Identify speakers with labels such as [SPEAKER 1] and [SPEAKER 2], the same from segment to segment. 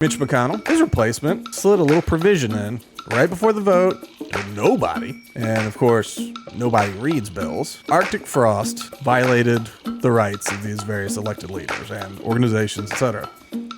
[SPEAKER 1] Mitch McConnell, his replacement, slid a little provision in right before the vote to nobody. And of course, nobody reads bills. Arctic frost violated the rights of these various elected leaders and organizations, etc.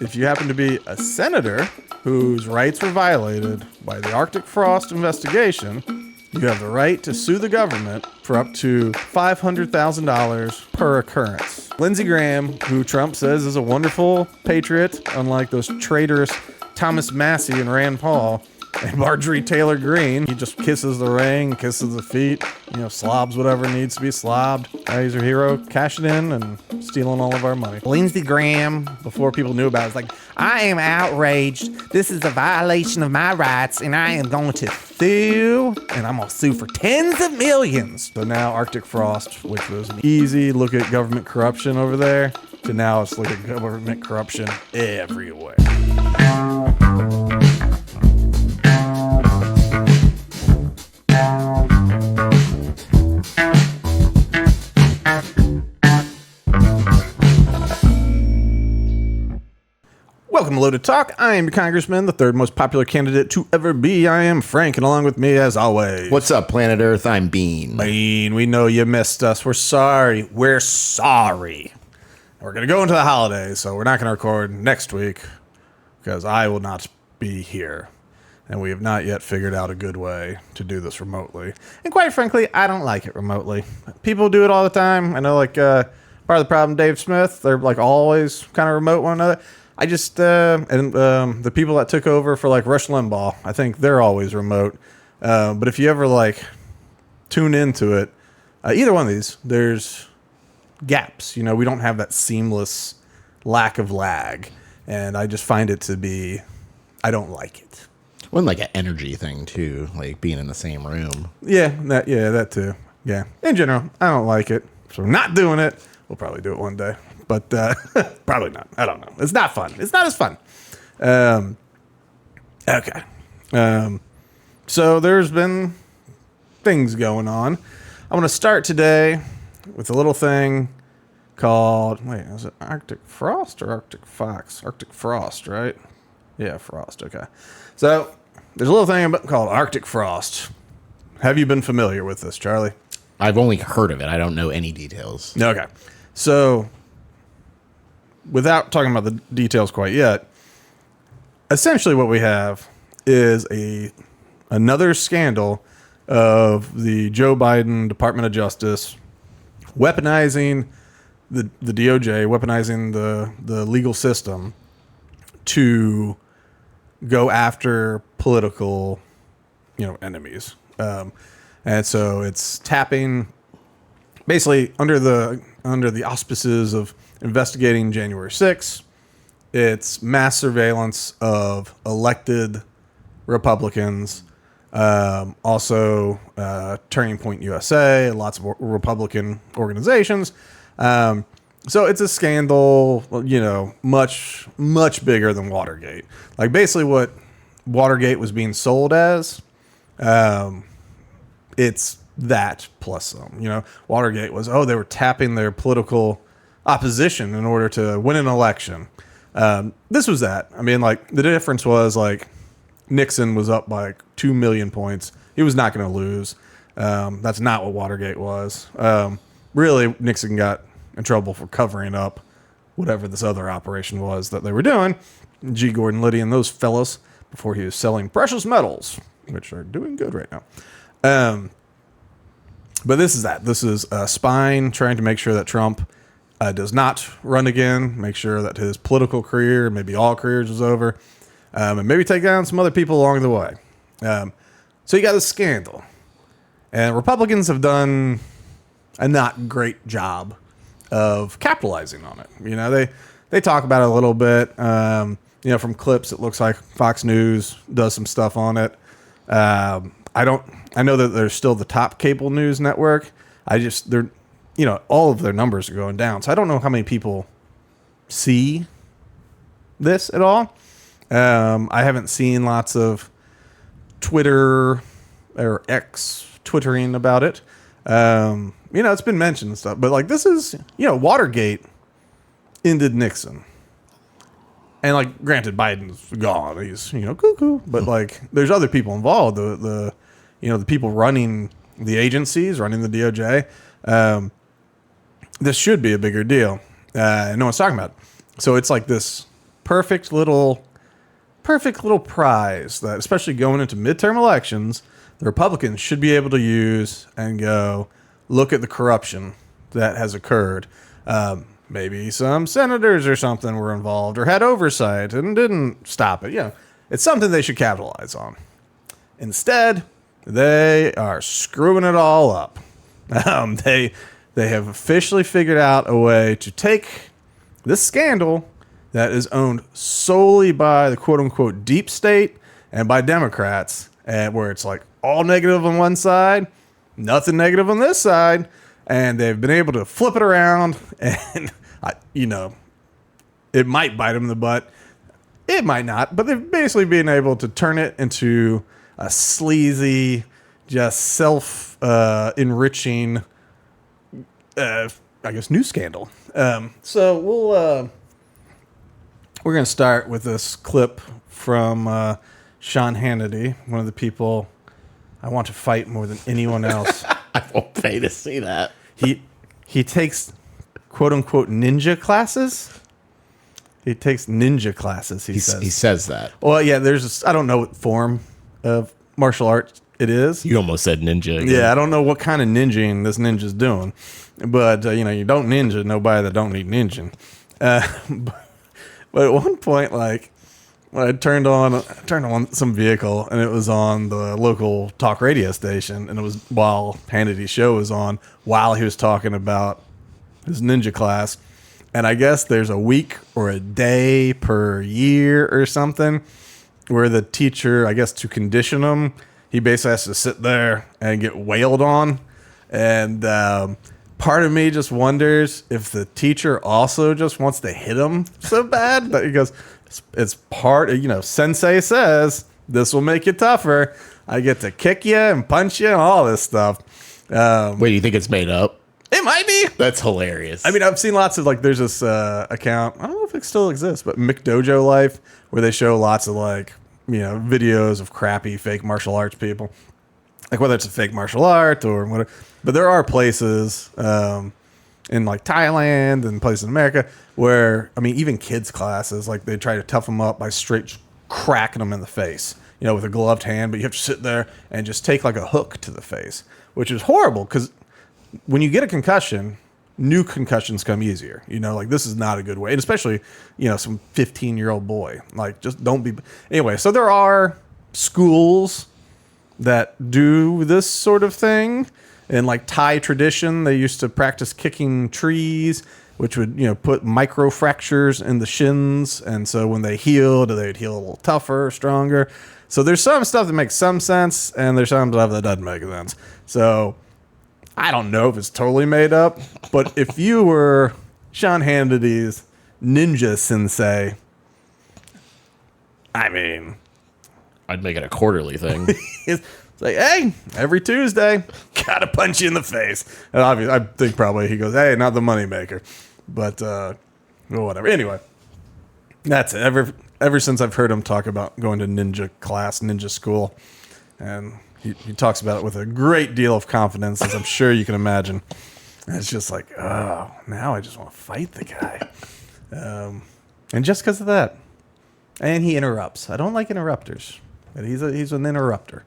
[SPEAKER 1] If you happen to be a senator whose rights were violated by the Arctic frost investigation, you have the right to sue the government for up to $500,000 per occurrence. Lindsey Graham, who Trump says is a wonderful patriot, unlike those traitorous Thomas Massey and Rand Paul, and Marjorie Taylor Greene, he just kisses the ring, kisses the feet, slobs whatever needs to be slobbed. He's our hero, cashing in and stealing all of our money. Lindsey Graham, before people knew about it, was like, I am outraged. This is a violation of my rights, and I am going to sue, and I'm going to sue for tens of millions. So now Arctic frost, which was an easy look at government corruption over there, to now it's look at government corruption everywhere. Welcome to Loaded Talk. I am your congressman, the third most popular candidate to ever be. I am Frank, and along with me, as always...
[SPEAKER 2] What's up, planet Earth? I'm Bean.
[SPEAKER 1] Bean, we know you missed us. We're sorry. We're sorry. We're going to go into the holidays, so we're not going to record next week, because I will not be here. And we have not yet figured out a good way to do this remotely. And quite frankly, I don't like it remotely. People do it all the time. I know, part of the problem, Dave Smith, they're, always kind of remote one another. I just, the people that took over for, Rush Limbaugh, I think they're always remote. But if you ever, tune into it, either one of these, there's gaps. We don't have that seamless lack of lag. And I just find it to be, I don't like it.
[SPEAKER 2] Well, an energy thing, too, being in the same room.
[SPEAKER 1] Yeah, that too. Yeah. In general, I don't like it. So we're not doing it. We'll probably do it one day. But probably not. I don't know. It's not fun. It's not as fun. Okay. So there's been things going on. I want to start today with a little thing called, is it Arctic Frost or Arctic Fox? Arctic Frost, right? Yeah, Frost. Okay. So there's a little thing called Arctic Frost. Have you been familiar with this, Charlie?
[SPEAKER 2] I've only heard of it. I don't know any details.
[SPEAKER 1] Okay. So, without talking about the details quite yet, essentially what we have is another scandal of the Joe Biden Department of Justice weaponizing the DOJ, weaponizing the legal system to go after political, enemies. And so it's tapping basically under the auspices of investigating January 6th. It's mass surveillance of elected Republicans. Also, Turning Point USA, lots of Republican organizations. So it's a scandal, much, much bigger than Watergate. Basically what Watergate was being sold as, it's that plus some. Watergate was, they were tapping their political opposition in order to win an election. This was that. The difference was, Nixon was up by 2 million points. He was not going to lose. That's not what Watergate was. Really, Nixon got in trouble for covering up whatever this other operation was that they were doing. G. Gordon Liddy and those fellas, before he was selling precious metals, which are doing good right now. But this is that. This is spying, trying to make sure that Trump does not run again, make sure that his political career, maybe all careers, is over, and maybe take down some other people along the way. So you got this scandal. And Republicans have done a not great job of capitalizing on it. They talk about it a little bit. From clips, it looks like Fox News does some stuff on it. I know that they're still the top cable news network. All of their numbers are going down. So I don't know how many people see this at all. I haven't seen lots of Twitter or X twittering about it. It's been mentioned and stuff, but this is, Watergate ended Nixon. And like, granted, Biden's gone. He's cuckoo. But like, there's other people involved. The people running the agencies, running the DOJ. This should be a bigger deal. And no one's talking about it. So it's like this perfect little prize that, especially going into midterm elections, the Republicans should be able to use and go, look at the corruption that has occurred. Maybe some senators or something were involved or had oversight and didn't stop it. It's something they should capitalize on. Instead, they are screwing it all up. They have officially figured out a way to take this scandal that is owned solely by the quote-unquote deep state and by Democrats, and where it's like all negative on one side, nothing negative on this side, and they've been able to flip it around, and it might bite them in the butt. It might not, but they've basically been able to turn it into a sleazy, just self-enriching, news scandal. So we're going to start with this clip from Sean Hannity, one of the people I want to fight more than anyone else.
[SPEAKER 2] I won't pay to see that.
[SPEAKER 1] He takes quote-unquote ninja classes. He takes ninja classes, he says.
[SPEAKER 2] He says that.
[SPEAKER 1] Well, yeah, I don't know what form of martial arts it is.
[SPEAKER 2] You almost said ninja again.
[SPEAKER 1] Yeah, I don't know what kind of ninjing this ninja's doing. But, you don't ninja nobody that don't need ninjing. But at one point, like, when I turned on some vehicle, and it was on the local talk radio station, and it was while Hannity's show was on, while he was talking about his ninja class. And I guess there's a week or a day per year or something where the teacher, I guess to condition him, he basically has to sit there and get wailed on. And part of me just wonders if the teacher also just wants to hit him so bad that he goes, it's part of, Sensei says this will make you tougher. I get to kick you and punch you and all this stuff.
[SPEAKER 2] Wait, do you think it's made up?
[SPEAKER 1] It might be.
[SPEAKER 2] That's hilarious.
[SPEAKER 1] I mean, I've seen lots of, like, there's this account, I don't know if it still exists, but McDojo Life, where they show lots of, like, videos of crappy fake martial arts people. Like, whether it's a fake martial art or whatever. But there are places in, like, Thailand and places in America where, I mean, even kids' classes, like, they try to tough them up by straight cracking them in the face, with a gloved hand. But you have to sit there and just take, like, a hook to the face, which is horrible because when you get a concussion, new concussions come easier. Like, this is not a good way. And especially, some 15-year-old boy. Like, just don't be. Anyway, so there are schools that do this sort of thing. In, like, Thai tradition, they used to practice kicking trees, which would, put micro fractures in the shins. And so when they healed, they'd heal a little tougher, stronger. So there's some stuff that makes some sense, and there's some stuff that doesn't make sense. So I don't know if it's totally made up, but if you were Sean Hannity's ninja sensei, I mean,
[SPEAKER 2] I'd make it a quarterly thing.
[SPEAKER 1] it's like, hey, every Tuesday, gotta punch you in the face. And obviously, I think probably he goes, hey, not the moneymaker, but whatever. Anyway, that's it. Ever since I've heard him talk about going to ninja school, and he talks about it with a great deal of confidence, as I'm sure you can imagine. And it's just like, oh, now I just want to fight the guy. And just because of that. And he interrupts. I don't like interrupters. But he's an interrupter.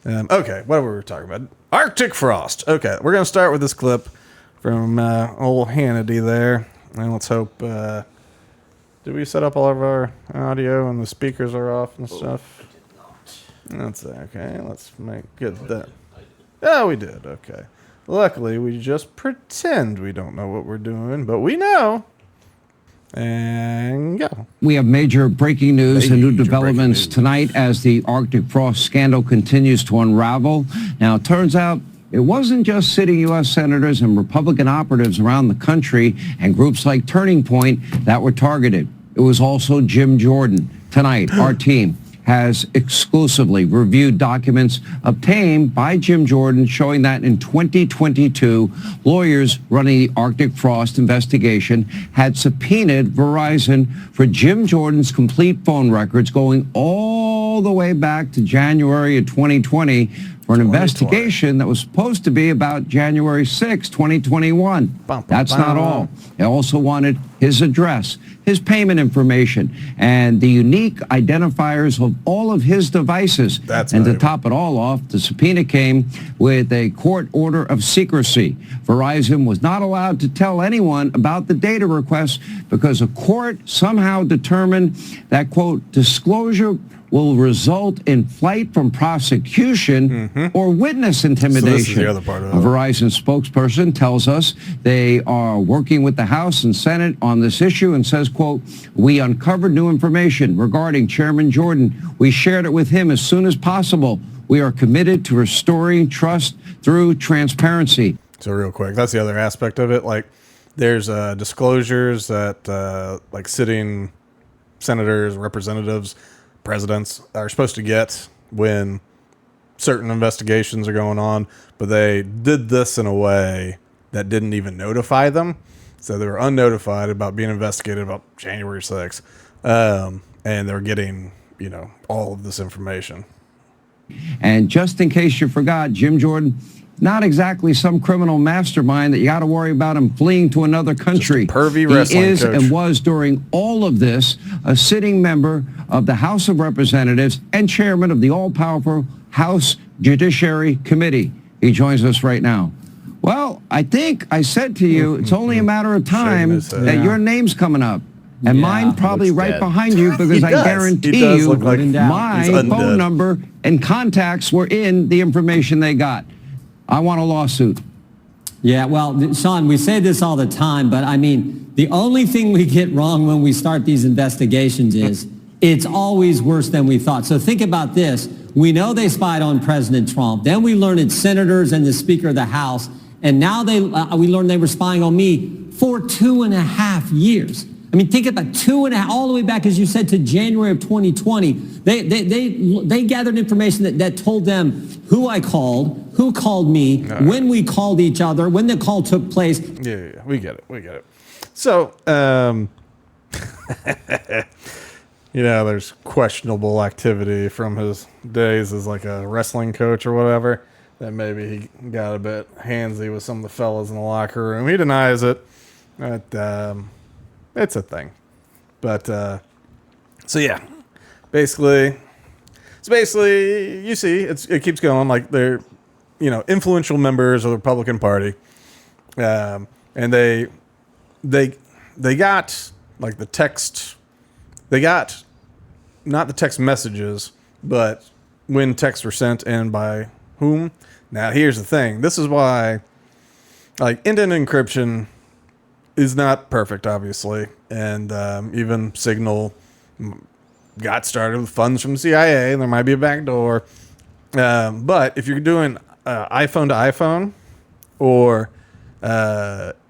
[SPEAKER 1] Okay, what were we talking about? Arctic frost. Okay, we're going to start with this clip from old Hannity there. And let's hope... did we set up all of our audio and the speakers are off and stuff? That's okay. Let's get that. Oh, we did. Okay. Luckily, we just pretend we don't know what we're doing, but we know. And go.
[SPEAKER 3] We have major breaking news and new developments tonight as the Arctic frost scandal continues to unravel. Now, it turns out it wasn't just sitting U.S. senators and Republican operatives around the country and groups like Turning Point that were targeted. It was also Jim Jordan. Tonight, our team has exclusively reviewed documents obtained by Jim Jordan showing that in 2022, lawyers running the Arctic Frost investigation had subpoenaed Verizon for Jim Jordan's complete phone records going all the way back to January of 2020 for an investigation that was supposed to be about January 6, 2021. That's not all. They also wanted his address, his payment information, and the unique identifiers of all of his devices. And to top it all off, the subpoena came with a court order of secrecy. Verizon was not allowed to tell anyone about the data request because a court somehow determined that, quote, disclosure will result in flight from prosecution or witness intimidation. So this is the other part of it. A Verizon spokesperson tells us they are working with the House and Senate on this issue and says, quote, we uncovered new information regarding Chairman Jordan. We shared it with him as soon as possible. We are committed to restoring trust through transparency.
[SPEAKER 1] So real quick, that's the other aspect of it. Like there's disclosures that like sitting senators, representatives, presidents are supposed to get when certain investigations are going on, but they did this in a way that didn't even notify them. So they were unnotified about being investigated about January 6th. And they're getting, you know, all of this information.
[SPEAKER 3] And just in case you forgot, Jim Jordan, not exactly some criminal mastermind that you got to worry about him fleeing to another country.
[SPEAKER 1] Just a pervy wrestling
[SPEAKER 3] he is
[SPEAKER 1] coach.
[SPEAKER 3] And was during all of this a sitting member of the House of Representatives and chairman of the all-powerful House Judiciary Committee. He joins us right now. Well, I think I said to you, it's only a matter of time that your name's coming up. And mine probably right
[SPEAKER 2] dead.
[SPEAKER 3] behind you because I guarantee you
[SPEAKER 1] like
[SPEAKER 3] my phone number and contacts were in the information they got. I want a lawsuit.
[SPEAKER 4] Yeah, well, Sean, we say this all the time, but I mean, the only thing we get wrong when we start these investigations is it's always worse than we thought. So think about this. We know they spied on President Trump. Then we learned it's senators and the Speaker of the House. And now we learned they were spying on me for 2.5 years. I mean, think about 2.5, all the way back, as you said, to January of 2020. They gathered information that told them who I called, who called me, when we called each other, when the call took place.
[SPEAKER 1] Yeah, we get it. So, you know, there's questionable activity from his days as like a wrestling coach or whatever, that maybe he got a bit handsy with some of the fellas in the locker room. He denies it. But, it's a thing. But, so yeah, basically, you see, it keeps going. Like they're, you know, influential members of the Republican Party. And they got like the text, they got not the text messages, but when texts were sent and by whom. Now, here's the thing. This is why, like, end-to-end encryption is not perfect, obviously, and even Signal got started with funds from the CIA, and there might be a backdoor. But if you're doing iPhone to iPhone, or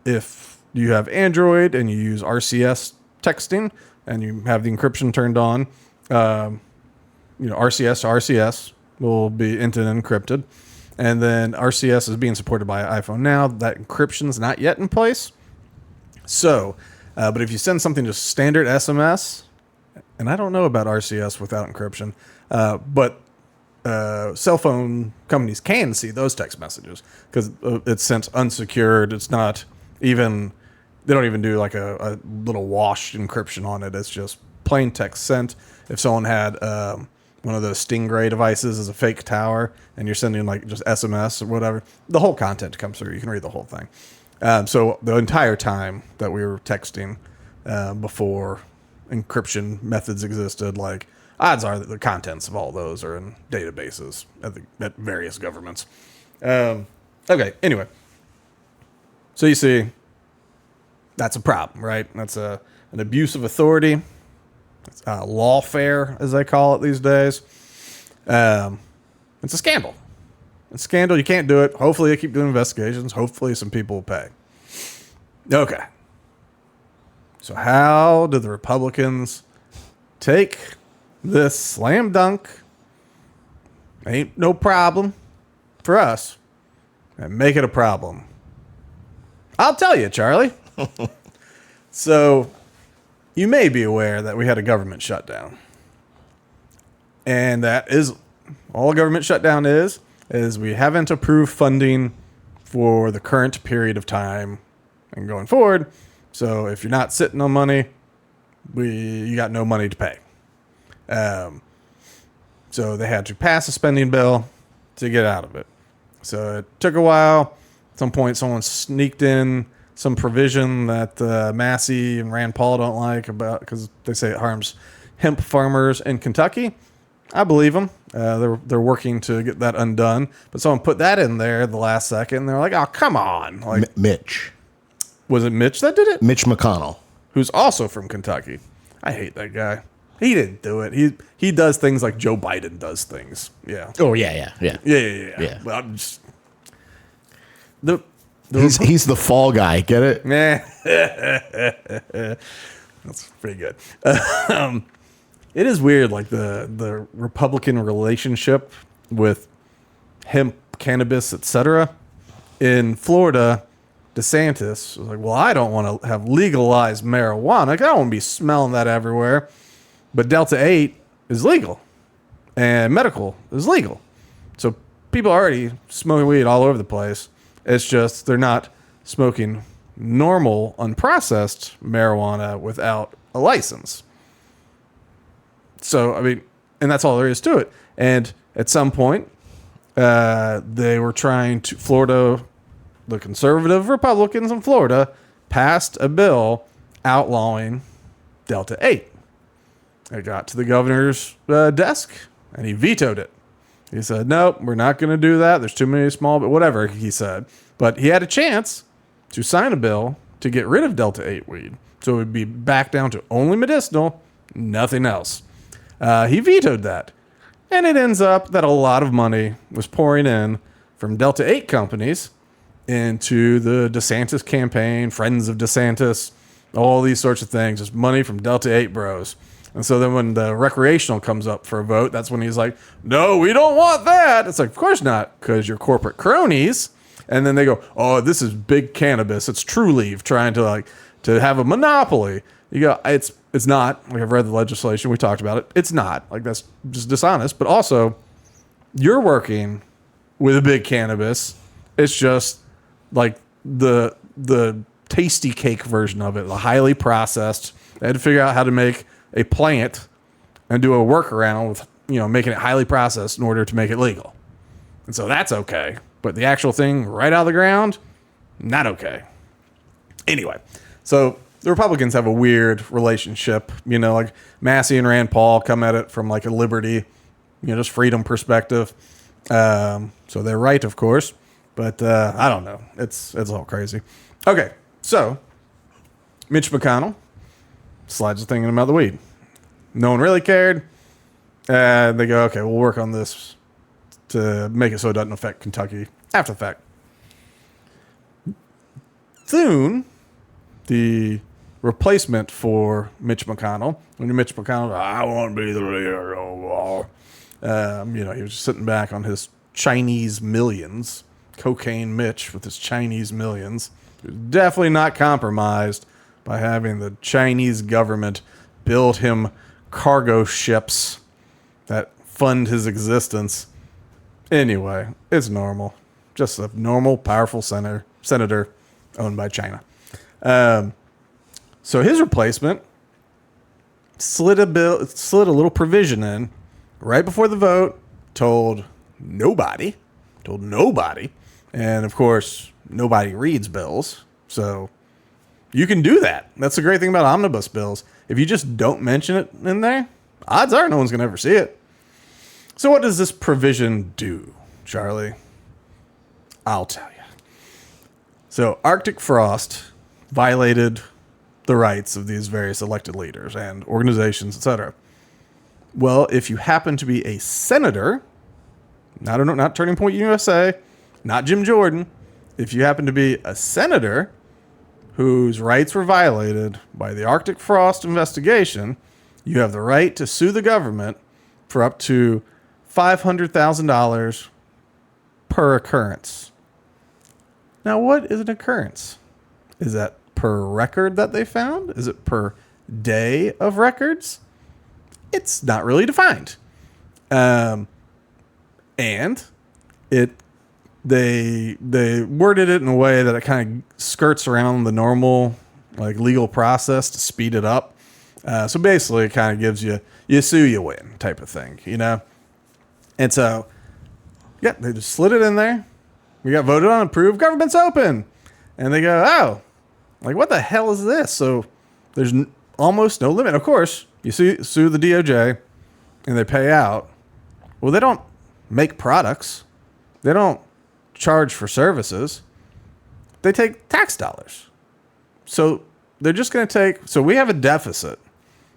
[SPEAKER 1] if you have Android and you use RCS texting and you have the encryption turned on, you know, RCS to RCS will be end-to-end encrypted, and then RCS is being supported by iPhone now. That encryption is not yet in place. So, but if you send something to standard SMS, and I don't know about RCS without encryption, but cell phone companies can see those text messages because it's sent unsecured. It's not even, they don't even do like a little wash encryption on it. It's just plain text sent. If someone had one of those Stingray devices as a fake tower and you're sending like just SMS or whatever, the whole content comes through. You can read the whole thing. So the entire time that we were texting before encryption methods existed, like odds are that the contents of all those are in databases at various governments. Okay, anyway. So you see, that's a problem, right? That's an abuse of authority. It's lawfare, as they call it these days. It's a scandal. It's a scandal. You can't do it. Hopefully they keep doing investigations. Hopefully some people will pay. Okay. So how did the Republicans take this slam dunk ain't no problem for us and make it a problem. I'll tell you, Charlie. So you may be aware that we had a government shutdown. And that is all a government shutdown is we haven't approved funding for the current period of time and going forward. So if you're not sitting on money, you got no money to pay. So they had to pass a spending bill to get out of it. So it took a while. At some point, someone sneaked in some provision that Massey and Rand Paul don't like because they say it harms hemp farmers in Kentucky. I believe them. They're working to get that undone. But someone put that in there at the last second. And they're like, oh, come on. Like,
[SPEAKER 2] Mitch.
[SPEAKER 1] Was it Mitch that did it?
[SPEAKER 2] Mitch McConnell.
[SPEAKER 1] Who's also from Kentucky. I hate that guy. He didn't do it. He does things like Joe Biden does things. Yeah.
[SPEAKER 2] Oh, yeah.
[SPEAKER 1] Yeah. Well, I'm just...
[SPEAKER 2] He's the fall guy. Get it?
[SPEAKER 1] That's pretty good. It is weird, like the Republican relationship with hemp, cannabis, etc. In Florida, DeSantis was like, well, I don't want to have legalized marijuana. Like, I don't want to be smelling that everywhere. But Delta 8 is legal, and medical is legal. So people are already smoking weed all over the place. It's just they're not smoking normal, unprocessed marijuana without a license. So, I mean, and that's all there is to it. And at some point, they were trying to, the conservative Republicans in Florida passed a bill outlawing Delta 8. It got to the governor's desk, and he vetoed it. He said, nope, we're not going to do that. There's too many small, but whatever, he said. But he had a chance to sign a bill to get rid of Delta 8 weed. So it would be back down to only medicinal, nothing else. He vetoed that. And it ends up that a lot of money was pouring in from Delta 8 companies into the DeSantis campaign, Friends of DeSantis, all these sorts of things. Just money from Delta 8 bros. And so then when the recreational comes up for a vote, that's when he's like, no, we don't want that. It's like, of course not, because you're corporate cronies. And then they go, oh, this is big cannabis. It's True Leaf trying to have a monopoly. You go, it's not. Like, I've read the legislation. We talked about it. It's not. Like, that's just dishonest. But also, you're working with a big cannabis. It's just like the tasty cake version of it, the highly processed. They had to figure out how to make a plant and do a workaround with, making it highly processed in order to make it legal. And so that's okay. But the actual thing right out of the ground, not okay. Anyway, so the Republicans have a weird relationship, like Massey and Rand Paul come at it from like a liberty, just freedom perspective. So they're right, of course, but I don't know. It's all crazy. Okay, so Mitch McConnell slides the thing in about the weed. No one really cared. They go, okay, we'll work on this to make it so it doesn't affect Kentucky after the fact. Soon, the replacement for Mitch McConnell, when Mitch McConnell, I want to be the leader. He was just sitting back on his Chinese millions, cocaine Mitch with his Chinese millions. He was definitely not compromised by having the Chinese government build him cargo ships that fund his existence. Anyway, it's normal. Just a normal, powerful senator owned by China. So his replacement slid a little provision in right before the vote, told nobody, and of course, nobody reads bills. So you can do that. That's the great thing about omnibus bills. If you just don't mention it in there, odds are no one's going to ever see it. So what does this provision do, Charlie? I'll tell you. So Arctic frost violated the rights of these various elected leaders and organizations, etc. Well, if you happen to be a senator, not Turning Point USA, not Jim Jordan, if you happen to be a senator whose rights were violated by the Arctic frost investigation, you have the right to sue the government for up to $500,000 per occurrence. Now, what is an occurrence? Is that per record that they found? Is it per day of records? It's not really defined. And they worded it in a way that it kind of skirts around the normal like legal process to speed it up. So basically, it kind of gives you sue, you win type of thing, you know? And so, yeah, they just slid it in there. We got voted on, approved, government's open. And they go, oh, like, what the hell is this? So there's almost no limit. Of course, you sue the DOJ and they pay out. Well, they don't make products. They don't charge for services. They take tax dollars. So they're just going to take, so we have a deficit,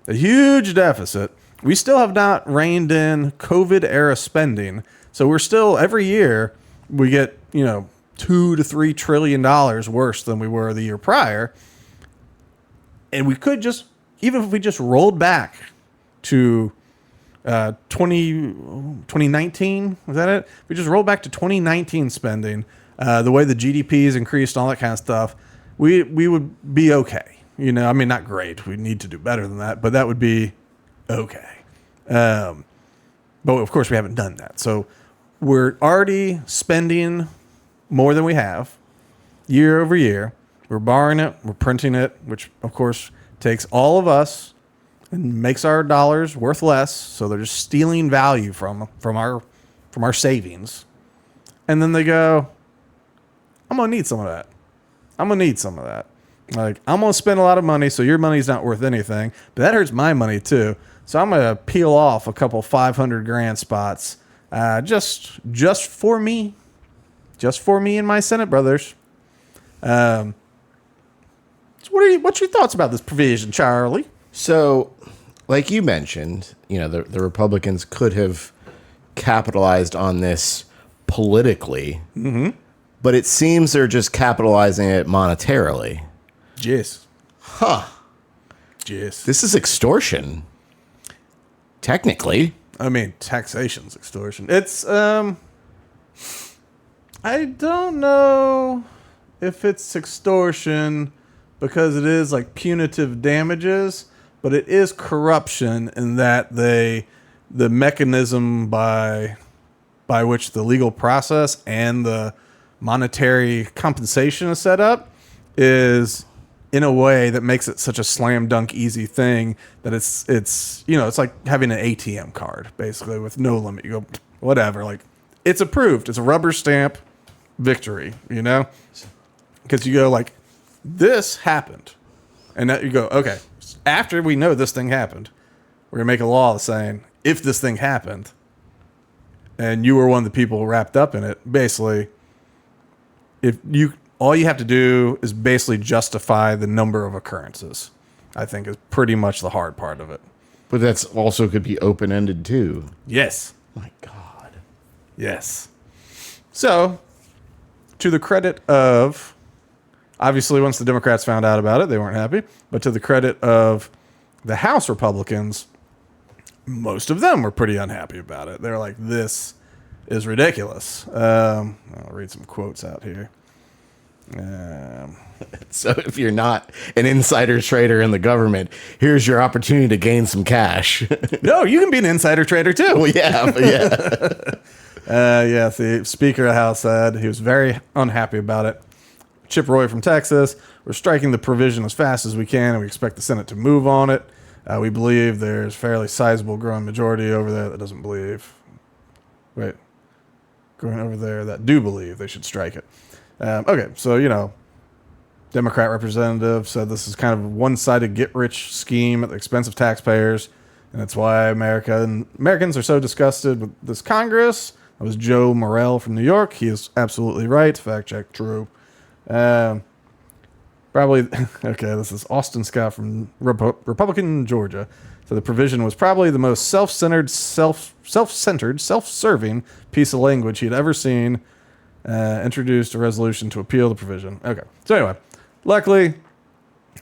[SPEAKER 1] a huge deficit. We still have not reined in COVID era spending. So we're still, every year, we get, $2 to $3 trillion worse than we were the year prior. And we could just, even if we just rolled back to 2019, was that it? We just rolled back to 2019 spending, the way the GDP has increased, all that kind of stuff, we would be okay. I mean, not great. We need to do better than that, but that would be okay. But of course, we haven't done that. So we're already spending more than we have year over year. We're borrowing it. We're printing it, which, of course, takes all of us and makes our dollars worth less. So they're just stealing value from our savings. And then they go, I'm going to need some of that. Like, I'm going to spend a lot of money, so your money's not worth anything. But that hurts my money, too. So I'm going to peel off a couple $500,000 spots just for me. Just for me and my Senate brothers. So what's your thoughts about this provision, Charlie?
[SPEAKER 2] So, like you mentioned, the Republicans could have capitalized on this politically, but it seems they're just capitalizing it monetarily.
[SPEAKER 1] Yes.
[SPEAKER 2] Huh.
[SPEAKER 1] Yes.
[SPEAKER 2] This is extortion. Technically.
[SPEAKER 1] I mean, taxation's extortion. It's, I don't know if it's extortion because it is like punitive damages, but it is corruption in that the mechanism by which the legal process and the monetary compensation is set up is in a way that makes it such a slam dunk easy thing that it's like having an ATM card basically with no limit. You go, whatever, like it's approved. It's a rubber stamp victory, because you go like, this happened. And now you go, okay, after we know this thing happened, we're going to make a law saying if this thing happened and you were one of the people wrapped up in it, basically, all you have to do is basically justify the number of occurrences, I think is pretty much the hard part of it.
[SPEAKER 2] But that's also could be open-ended too.
[SPEAKER 1] Yes.
[SPEAKER 2] My God.
[SPEAKER 1] Yes. So, to the credit of, obviously once the Democrats found out about it, they weren't happy, but to the credit of the House Republicans, most of them were pretty unhappy about it. They're like, this is ridiculous. I'll read some quotes out here.
[SPEAKER 2] So if you're not an insider trader in the government, here's your opportunity to gain some cash.
[SPEAKER 1] No, you can be an insider trader too.
[SPEAKER 2] Well, yeah.
[SPEAKER 1] The Speaker of the House said he was very unhappy about it. Chip Roy from Texas, we're striking the provision as fast as we can, and we expect the Senate to move on it. We believe there's fairly sizable growing majority over there that doesn't believe. Wait. Growing over there that do believe they should strike it. Okay, so, Democrat representative said this is kind of a one-sided get-rich scheme at the expense of taxpayers, and that's why Americans are so disgusted with this Congress. That was Joe Morrell from New York. He is absolutely right. Fact check, true. Probably, okay, this is Austin Scott from Republican Georgia. So the provision was probably the most self-centered, self-centered, self-serving piece of language he'd ever seen. Introduced a resolution to appeal the provision. Okay. So anyway, luckily,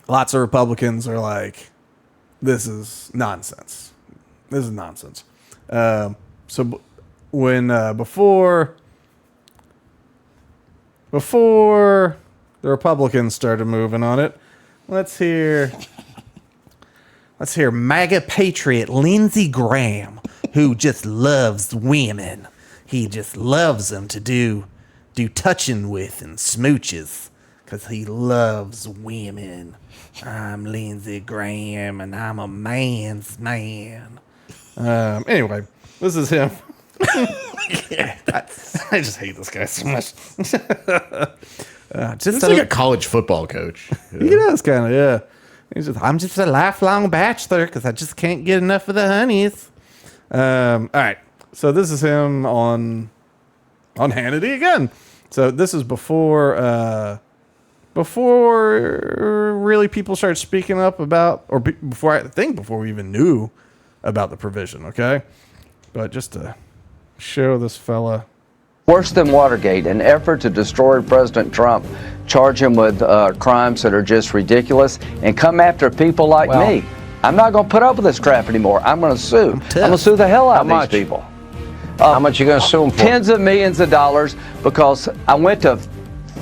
[SPEAKER 1] lots of Republicans are like, this is nonsense. When before the Republicans started moving on it, let's hear MAGA patriot Lindsey Graham, who just loves women. He just loves them to do touching with and smooches because he loves women. I'm Lindsey Graham and I'm a man's man. Anyway, this is him. I just hate this guy so much.
[SPEAKER 2] Just like a college football coach.
[SPEAKER 1] He does kind of, yeah. I'm just a lifelong bachelor because I just can't get enough of the honeys. All right, so this is him on Hannity again. So this is before really people started speaking up about, or before we even knew about the provision. Okay, but just to show this fella.
[SPEAKER 5] Worse than Watergate, an effort to destroy President Trump, charge him with crimes that are just ridiculous, and come after people like me. I'm not going to put up with this crap anymore. I'm going to sue. I'm going to sue the hell out of these people.
[SPEAKER 6] How much you going to sue them for?
[SPEAKER 5] Tens of millions of dollars, because I went to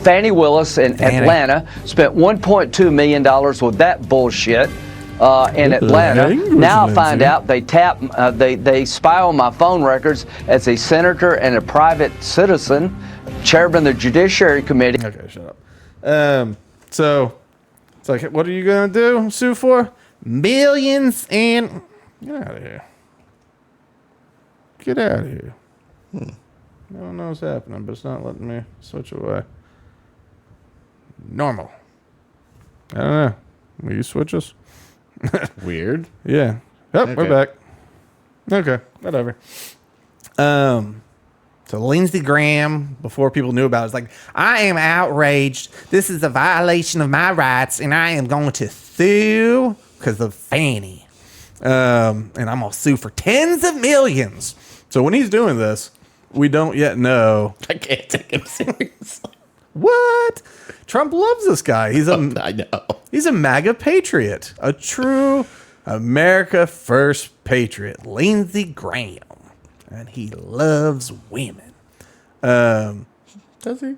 [SPEAKER 5] Fannie Willis in Atlanta, spent $1.2 million with that bullshit. In Atlanta. Now I find out they they spy on my phone records as a senator and a private citizen, chairman of the Judiciary Committee.
[SPEAKER 1] Okay, shut up. So it's like, what are you gonna do? Sue for millions and get out of here. Get out of here. I don't know what's happening, but it's not letting me switch away. Normal. I don't know. Will you switch us?
[SPEAKER 2] Weird.
[SPEAKER 1] Yeah. Yep, okay. We're back. Okay, whatever. So Lindsey Graham, before people knew about it, was like, I am outraged. This is a violation of my rights, and I am going to sue because of Fannie. And I'm going to sue for tens of millions. So when he's doing this, we don't yet know.
[SPEAKER 2] I can't take him seriously.
[SPEAKER 1] What? Trump loves this guy.
[SPEAKER 2] I know.
[SPEAKER 1] He's a MAGA patriot, a true America First patriot, Lindsey Graham, and he loves women.
[SPEAKER 2] Does he?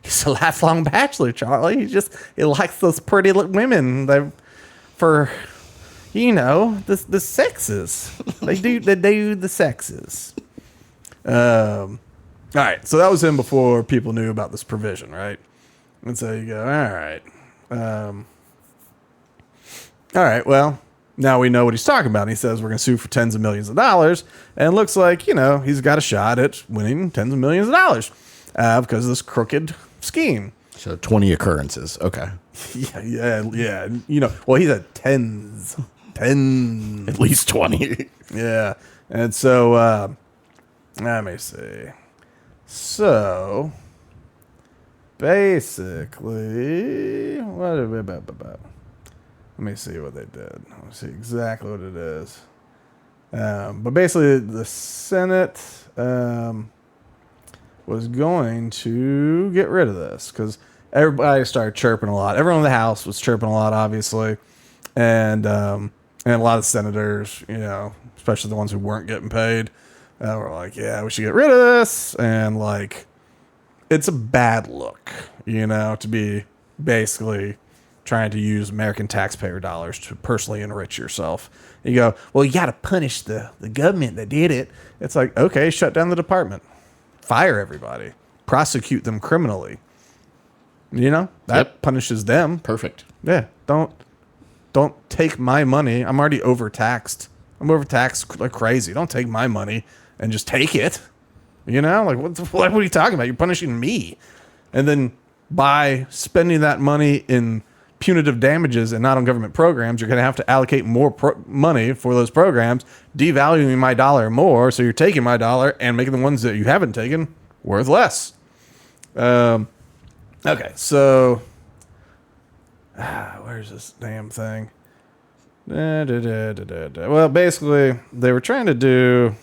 [SPEAKER 1] He's a lifelong bachelor, Charlie. He likes those pretty women. The sexes. They do the sexes. All right, so that was him before people knew about this provision, right? And so you go, all right, well, now we know what he's talking about. And he says we're going to sue for tens of millions of dollars. And it looks like, he's got a shot at winning tens of millions of dollars because of this crooked scheme.
[SPEAKER 2] So 20 occurrences. Okay.
[SPEAKER 1] Yeah. Well, he's at tens.
[SPEAKER 2] At least 20.
[SPEAKER 1] Yeah. And so, let me see. So, basically, let me see what they did. Let me see exactly what it is. But basically, the Senate was going to get rid of this because everybody started chirping a lot. Everyone in the House was chirping a lot, obviously, and a lot of senators, especially the ones who weren't getting paid. We're like, yeah, we should get rid of this. And, it's a bad look, to be basically trying to use American taxpayer dollars to personally enrich yourself. You go, well, you got to punish the government that did it. It's like, okay, shut down the department. Fire everybody. Prosecute them criminally. That punishes them.
[SPEAKER 2] Perfect.
[SPEAKER 1] Yeah, don't take my money. I'm already overtaxed. I'm overtaxed like crazy. Don't take my money and just take it. What are you talking about? You're punishing me. And then by spending that money in punitive damages and not on government programs, you're going to have to allocate more money for those programs, devaluing my dollar more. So you're taking my dollar and making the ones that you haven't taken worth less. Okay, so where's this damn thing? Well, basically, they were trying to do.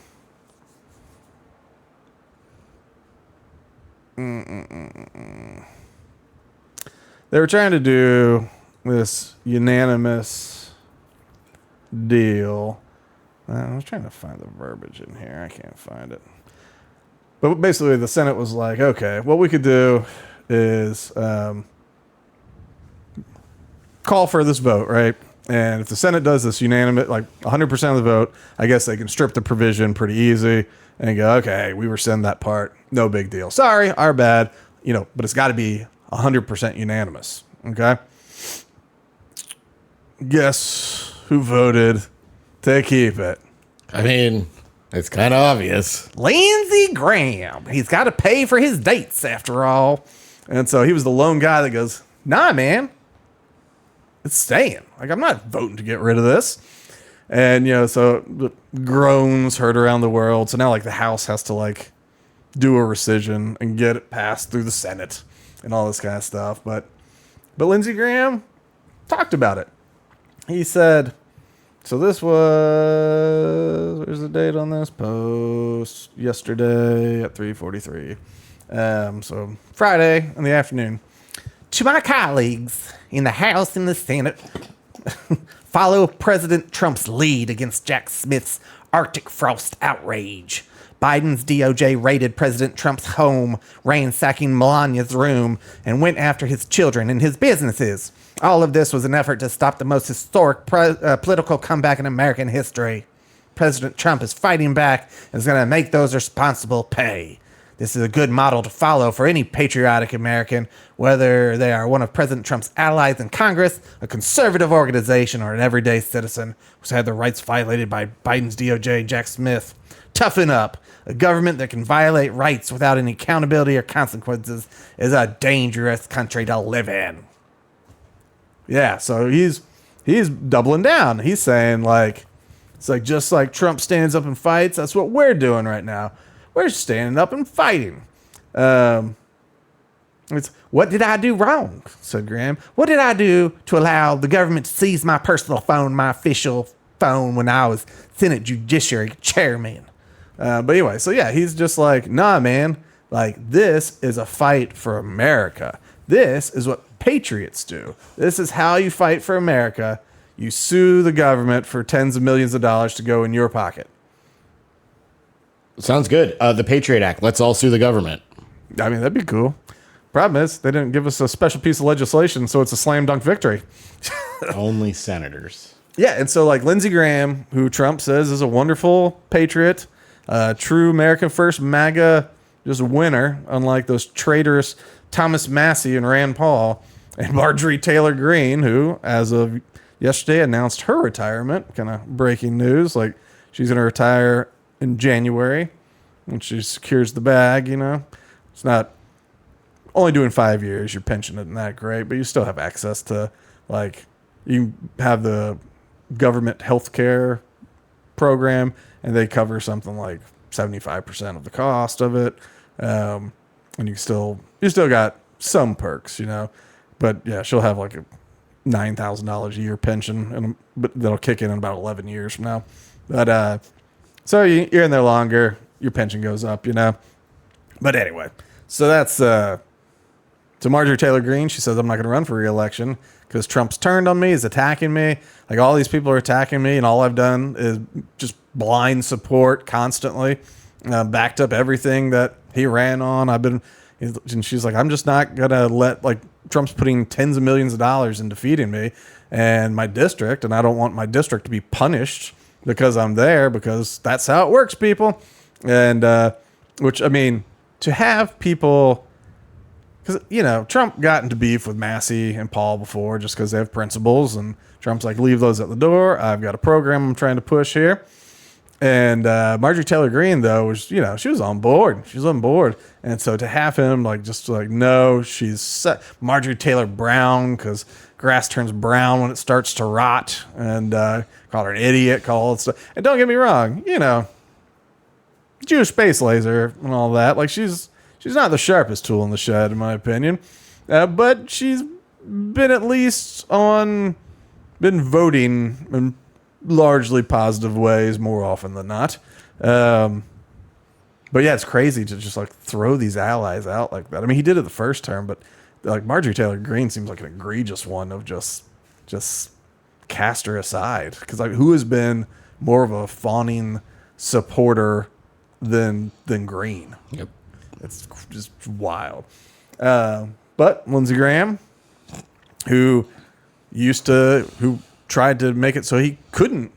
[SPEAKER 1] They were trying to do this unanimous deal I was trying to find the verbiage in here. I can't find it. But basically, the Senate was like, okay, what we could do is call for this vote, right? And if the Senate does this unanimous, like 100% of the vote, I guess they can strip the provision pretty easy and go, okay, we rescind that part. No big deal. Sorry, our bad. But it's got to be 100% unanimous. Okay? Guess who voted to keep it?
[SPEAKER 2] I mean, it's kind of obvious.
[SPEAKER 1] Lindsey Graham. He's got to pay for his dates after all. And so he was the lone guy that goes, nah, man, it's staying. Like, I'm not voting to get rid of this. And, so the groans heard around the world. So now, like, the House has to, like, do a rescission and get it passed through the Senate and all this kind of stuff. But Lindsey Graham talked about it. He said, so this was, where's the date on this post? Yesterday at 3:43. So Friday in the afternoon. To my colleagues in the House and the Senate, follow President Trump's lead against Jack Smith's Arctic frost outrage. Biden's DOJ raided President Trump's home, ransacking Melania's room, and went after his children and his businesses. All of this was an effort to stop the most historic political comeback in American history. President Trump is fighting back and is going to make those responsible pay. This is a good model to follow for any patriotic American, whether they are one of President Trump's allies in Congress, a conservative organization, or an everyday citizen who's had their rights violated by Biden's DOJ and Jack Smith. Toughen up. A government that can violate rights without any accountability or consequences is a dangerous country to live in. Yeah, so he's doubling down. He's saying, like, it's like just like Trump stands up and fights, that's what we're doing right now. We're standing up and fighting. It's, what did I do wrong? Said Graham. What did I do to allow the government to seize my personal phone, my official phone, when I was Senate Judiciary Chairman? But anyway, so yeah, he's just like, nah, man, like, this is a fight for America. This is what patriots do. This is how you fight for America. You sue the government for tens of millions of dollars to go in your pocket.
[SPEAKER 2] Sounds good. The Patriot Act. Let's all sue the government.
[SPEAKER 1] I mean, that'd be cool. Problem is, they didn't give us a special piece of legislation, so it's a slam dunk victory.
[SPEAKER 2] Only senators.
[SPEAKER 1] Yeah, and so like Lindsey Graham, who Trump says is a wonderful patriot, true American first MAGA, just winner, unlike those traitorous Thomas Massey and Rand Paul, and Marjorie Taylor Greene, who, as of yesterday, announced her retirement. Kind of breaking news, like she's going to retire in January when she secures the bag. It's not only doing 5 years. Your pension isn't that great, but you still have access to, like, you have the government health care program, and they cover something like 75% of the cost of it. And you still got some perks, but yeah, she'll have like a $9,000 a year pension, but that'll kick in about 11 years from now. But so you're in there longer, your pension goes up, But anyway, so that's to Marjorie Taylor Greene. She says, I'm not going to run for re-election because Trump's turned on me, he's attacking me. Like, all these people are attacking me, and all I've done is just blind support constantly, backed up everything that he ran on. And she's like, I'm just not going to let, like, Trump's putting tens of millions of dollars in defeating me and my district, and I don't want my district to be punished because I'm there, because that's how it works, people. And, which, I mean, to have people, because, Trump got into beef with Massey and Paul before just because they have principles, and Trump's like, leave those at the door. I've got a program I'm trying to push here. And Marjorie Taylor Greene, though, was, she was on board. She was on board. And so to have him, like, just like, no, she's Marjorie Taylor Brown, because grass turns brown when it starts to rot, and call her an idiot, call all that stuff. And don't get me wrong, Jewish space laser and all that. Like, she's not the sharpest tool in the shed, in my opinion. But she's been at least been voting in largely positive ways more often than not. But yeah, it's crazy to just like throw these allies out like that. I mean, he did it the first term, but like Marjorie Taylor Greene seems like an egregious one of just cast her aside. Because like, who has been more of a fawning supporter than Green.
[SPEAKER 2] Yep.
[SPEAKER 1] It's just wild. But Lindsey Graham, who tried to make it so he couldn't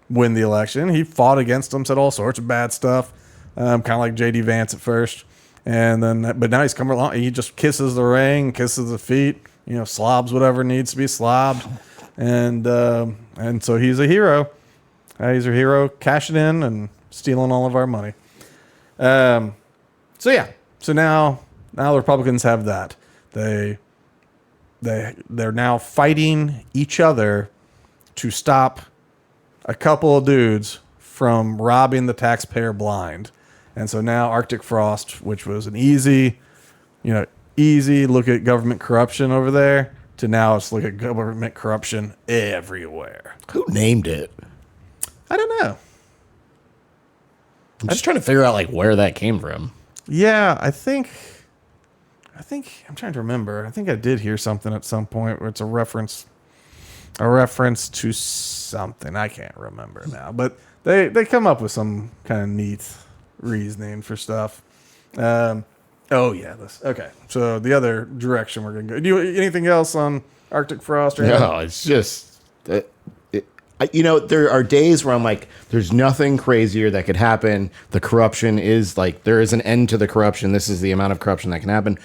[SPEAKER 1] win the election, he fought against him, said all sorts of bad stuff, kind of like J.D. Vance at first. And then, but now he's come along. He just kisses the ring, kisses the feet, slobs whatever needs to be slobbed, and so he's a hero. He's a hero, cashing in and stealing all of our money. So now the Republicans have that. They're now fighting each other to stop a couple of dudes from robbing the taxpayer blind. And so now Arctic Frost, which was an easy look at government corruption over there, to now let's look at government corruption everywhere.
[SPEAKER 2] Who named it?
[SPEAKER 1] I don't know.
[SPEAKER 2] I'm just trying to figure out where that came from.
[SPEAKER 1] Yeah, I think I'm trying to remember. I think I did hear something at some point where it's a reference to something. I can't remember now, but they come up with some kind of neat reasoning for stuff. Okay. So the other direction we're gonna go. Do you anything else on Arctic Frost?
[SPEAKER 2] No, it's just there are days where I'm like, there's nothing crazier that could happen. The corruption is there is an end to the corruption. This is the amount of corruption that can happen.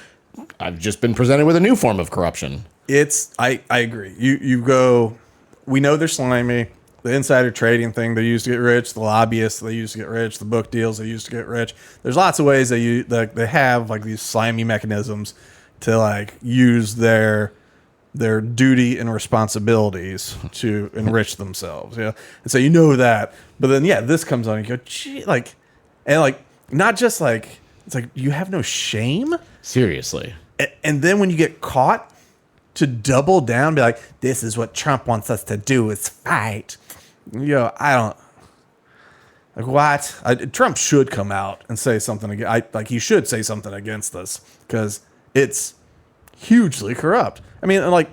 [SPEAKER 2] I've just been presented with a new form of corruption.
[SPEAKER 1] I agree. You go. We know they're slimy. The insider trading thing they use to get rich, the lobbyists they use to get rich, the book deals they use to get rich. There's lots of ways they have these slimy mechanisms to use their duty and responsibilities to enrich themselves. Yeah. And so that. But then this comes on and you go, gee, not just it's you have no shame.
[SPEAKER 2] Seriously.
[SPEAKER 1] And then when you get caught, to double down, be like, this is what Trump wants us to do, is fight. I don't. What? Trump should come out and say something again. He should say something against this because it's hugely corrupt. I mean,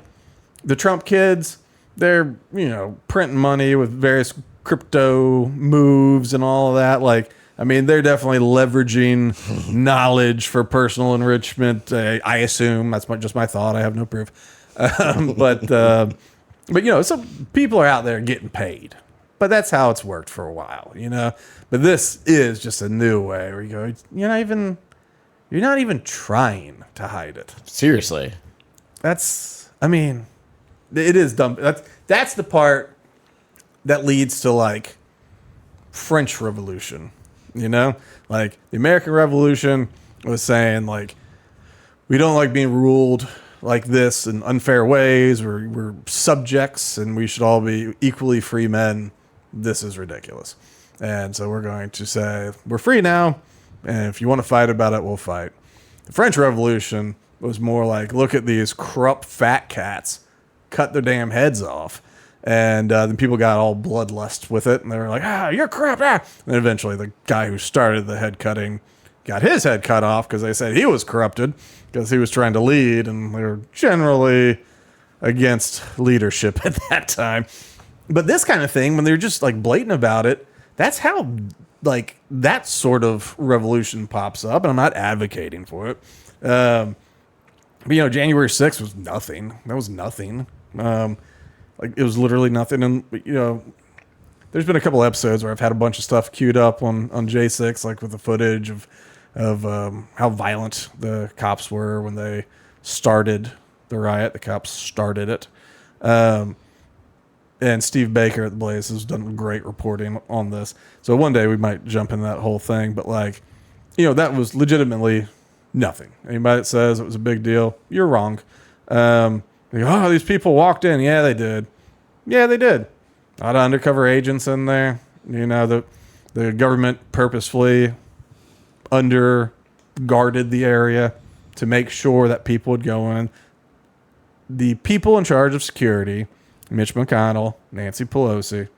[SPEAKER 1] the Trump kids, they're printing money with various crypto moves and all of that. They're definitely leveraging knowledge for personal enrichment. I assume that's just my thought. I have no proof. But some people are out there getting paid. But that's how it's worked for a while, But this is just a new way where you go, you're not even trying to hide it.
[SPEAKER 2] Seriously.
[SPEAKER 1] It is dumb. That's the part that leads to French Revolution. The American Revolution was saying we don't like being ruled like this in unfair ways. We're subjects and we should all be equally free men. This is ridiculous. And so we're going to say we're free now. And if you want to fight about it, we'll fight. The French Revolution was more look at these corrupt fat cats, cut their damn heads off. And then people got all bloodlust with it, and they were like, you're corrupt, And eventually the guy who started the head cutting got his head cut off because they said he was corrupted because he was trying to lead, and they were generally against leadership at that time. But this kind of thing, when they're just blatant about it, that's how that sort of revolution pops up, and I'm not advocating for it. But January 6th was nothing. That was nothing. It was literally nothing. And, there's been a couple episodes where I've had a bunch of stuff queued up on J6, with the footage of how violent the cops were when they started the riot. The cops started it. And Steve Baker at the Blaze has done great reporting on this. So one day we might jump into that whole thing. But that was legitimately nothing. Anybody that says it was a big deal, you're wrong. These people walked in. Yeah, they did. Yeah, they did. A lot of undercover agents in there. The government purposefully underguarded the area to make sure that people would go in. The people in charge of security, Mitch McConnell, Nancy Pelosi,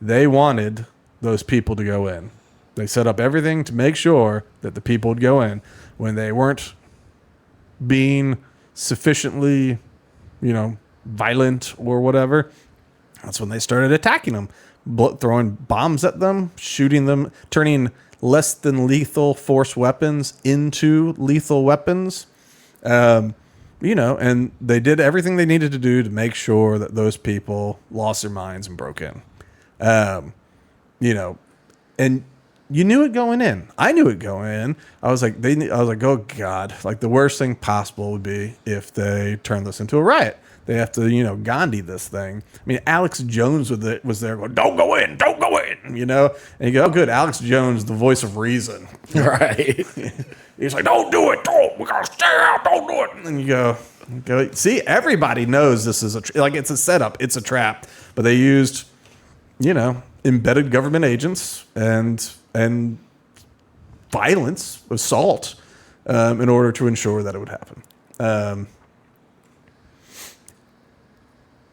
[SPEAKER 1] they wanted those people to go in. They set up everything to make sure that the people would go in. When they weren't being sufficiently violent or whatever, that's when they started attacking them. throwing bombs at them, shooting them, turning less than lethal force weapons into lethal weapons. You know, and they did everything they needed to do to make sure that those people lost their minds and broke in. You know, and you knew it going in. I knew it going in. I was like, oh God, like the worst thing possible would be if they turned this into a riot. They have to, you know, Gandhi this thing. I mean, Alex Jones was there going, don't go in, you know? And you go, oh, good, Alex Jones, the voice of reason.
[SPEAKER 2] Right.
[SPEAKER 1] He's like, don't do it, we gotta stay out, don't do it. And you go, see, everybody knows this is like it's a setup, it's a trap. But they used, you know, embedded government agents and violence, assault, in order to ensure that it would happen.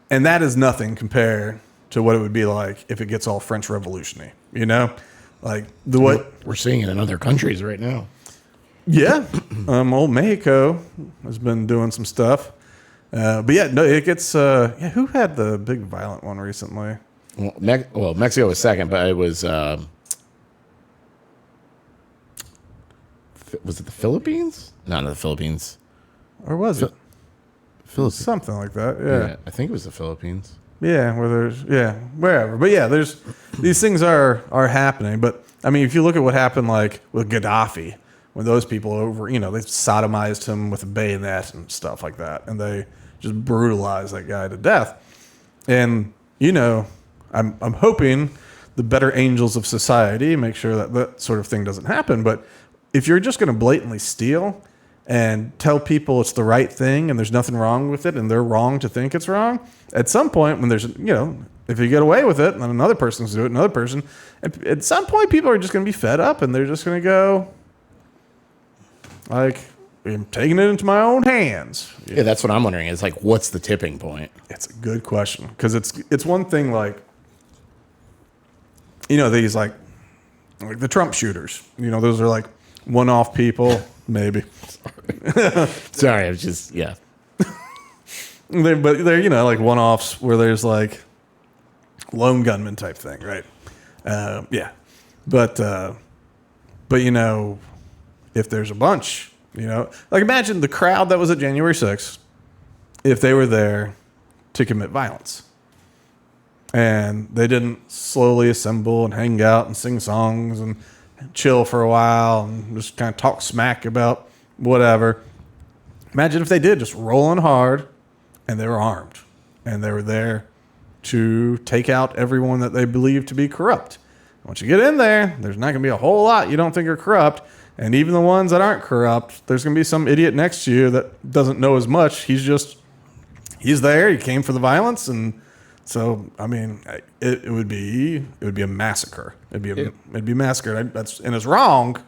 [SPEAKER 1] And that is nothing compared to what it would be like if it gets all French Revolution-y, you know? Like, what
[SPEAKER 2] We're seeing it in other countries right now.
[SPEAKER 1] Yeah. Old Mexico has been doing some stuff. But yeah, no, it gets, who had the big violent one recently?
[SPEAKER 2] Well, Mexico was second, but it was it the Philippines? No, not the Philippines.
[SPEAKER 1] Or was it?
[SPEAKER 2] Philippines.
[SPEAKER 1] Something like that, yeah.
[SPEAKER 2] I think it was the Philippines.
[SPEAKER 1] Yeah, wherever. But yeah, these things are happening. But I mean, if you look at what happened like with Gaddafi, when those people they sodomized him with a bayonet and stuff like that, and they just brutalized that guy to death. And you know, I'm hoping the better angels of society make sure that that sort of thing doesn't happen. But if you're just going to blatantly steal and tell people it's the right thing and there's nothing wrong with it and they're wrong to think it's wrong, at some point when there's, if you get away with it and then another person's do it, another person, at some point people are just going to be fed up and they're just going to go, like, I'm taking it into my own hands.
[SPEAKER 2] Yeah, that's what I'm wondering. Is like, what's the tipping point?
[SPEAKER 1] It's a good question because it's one thing like, these like the Trump shooters. Those are like one-off people, maybe.
[SPEAKER 2] Sorry, I was just
[SPEAKER 1] But they're like one-offs where there's like lone gunman type thing, right? But if there's a bunch, like imagine the crowd that was at January 6th, if they were there to commit violence and they didn't slowly assemble and hang out and sing songs and chill for a while and just kind of talk smack about whatever. Imagine if they did just roll on hard and they were armed and they were there to take out everyone that they believe to be corrupt. Once you get in there, there's not going to be a whole lot you don't think are corrupt. And even the ones that aren't corrupt, there's going to be some idiot next to you that doesn't know as much. He's there. He came for the violence. And so, I mean, it would be a massacre. It'd be a massacre. And it's wrong.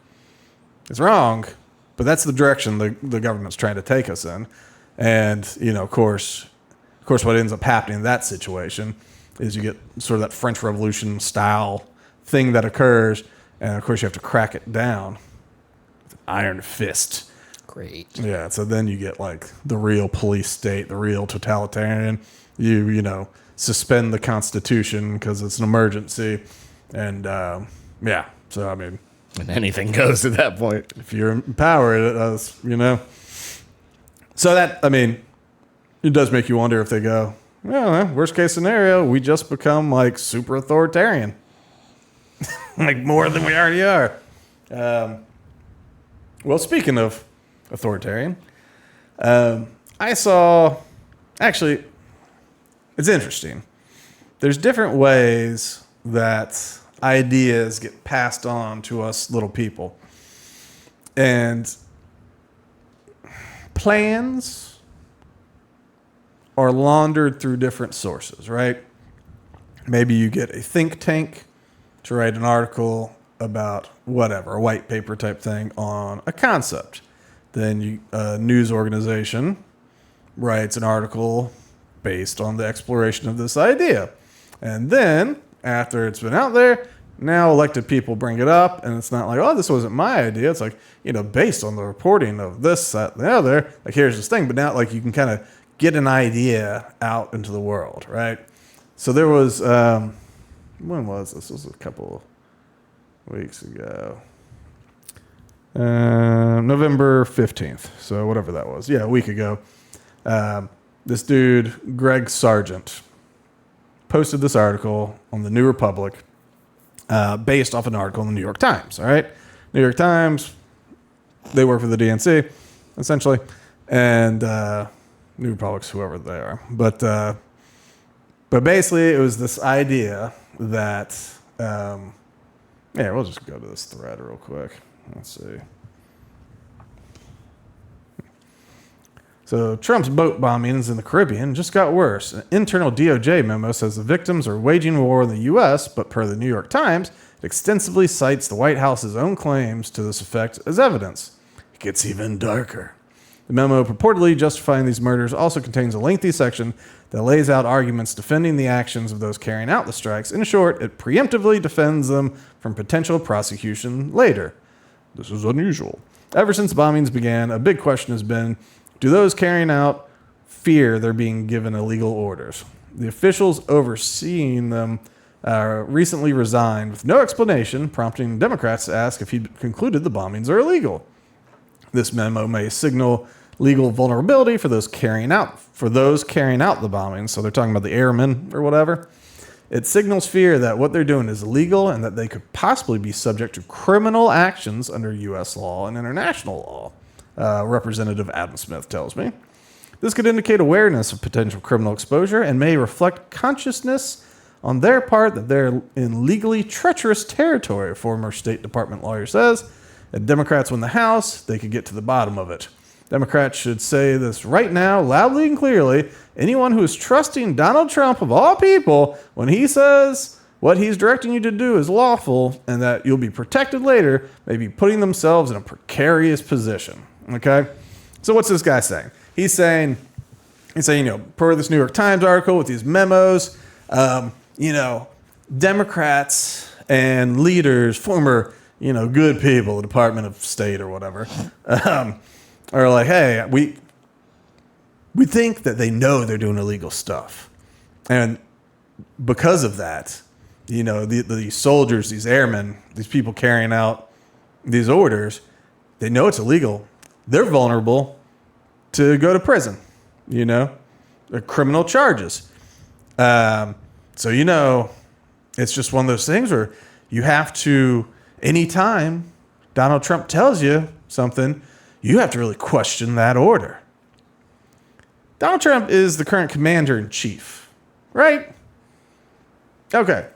[SPEAKER 1] It's wrong. But that's the direction the government's trying to take us in. And, of course, what ends up happening in that situation is you get sort of that French Revolution style thing that occurs. And, of course, you have to crack it down. Iron fist.
[SPEAKER 2] Great.
[SPEAKER 1] Yeah, so then you get like the real police state, the real totalitarian. You suspend the Constitution because it's an emergency, and so I mean,
[SPEAKER 2] and anything goes at that point
[SPEAKER 1] if you're in power. It does, So that it does make you wonder if they go, well, worst case scenario, we just become like super authoritarian, like more than we already are. Well, speaking of authoritarian, I saw, actually, it's interesting. There's different ways that ideas get passed on to us little people. And plans are laundered through different sources, right? Maybe you get a think tank to write an article about whatever, a white paper type thing on a concept. Then a news organization writes an article based on the exploration of this idea. And then, after it's been out there, now elected people bring it up, and it's not like, oh, this wasn't my idea. It's like, based on the reporting of this, that, and the other, like, here's this thing. But now, like, you can kind of get an idea out into the world, right? So there was... when was this? This was a couple weeks ago. November 15th. So whatever that was. Yeah, a week ago. This dude, Greg Sargent, posted this article on the New Republic based off an article in the New York Times. All right. New York Times, they work for the DNC, essentially. And New Republic's whoever they are. But basically, it was this idea that, we'll just go to this thread real quick. Let's see. So Trump's boat bombings in the Caribbean just got worse. An internal DOJ memo says the victims are waging war in the U.S., but per the New York Times, it extensively cites the White House's own claims to this effect as evidence. It gets even darker. The memo purportedly justifying these murders also contains a lengthy section that lays out arguments defending the actions of those carrying out the strikes. In short, it preemptively defends them from potential prosecution later. This is unusual. Ever since bombings began, a big question has been, do those carrying out fear they're being given illegal orders? The officials overseeing them recently resigned with no explanation, prompting Democrats to ask if he concluded the bombings are illegal. This memo may signal legal vulnerability for those carrying out the bombings. So they're talking about the airmen or whatever. It signals fear that what they're doing is illegal and that they could possibly be subject to criminal actions under U.S. law and international law, Representative Adam Smith tells me. This could indicate awareness of potential criminal exposure and may reflect consciousness on their part that they're in legally treacherous territory, a former State Department lawyer says. If Democrats win the House, they could get to the bottom of it. Democrats should say this right now, loudly and clearly. Anyone who is trusting Donald Trump, of all people, when he says what he's directing you to do is lawful and that you'll be protected later, may be putting themselves in a precarious position. Okay? So what's this guy saying? He's saying, per this New York Times article with these memos, Democrats and leaders, former, good people, the Department of State or whatever, are like, hey, we think that they know they're doing illegal stuff. And because of that, these soldiers, these airmen, these people carrying out these orders, they know it's illegal. They're vulnerable to go to prison, criminal charges. So, it's just one of those things where you have to, anytime Donald Trump tells you something, you have to really question that order. Donald Trump is the current commander-in-chief, right? Okay.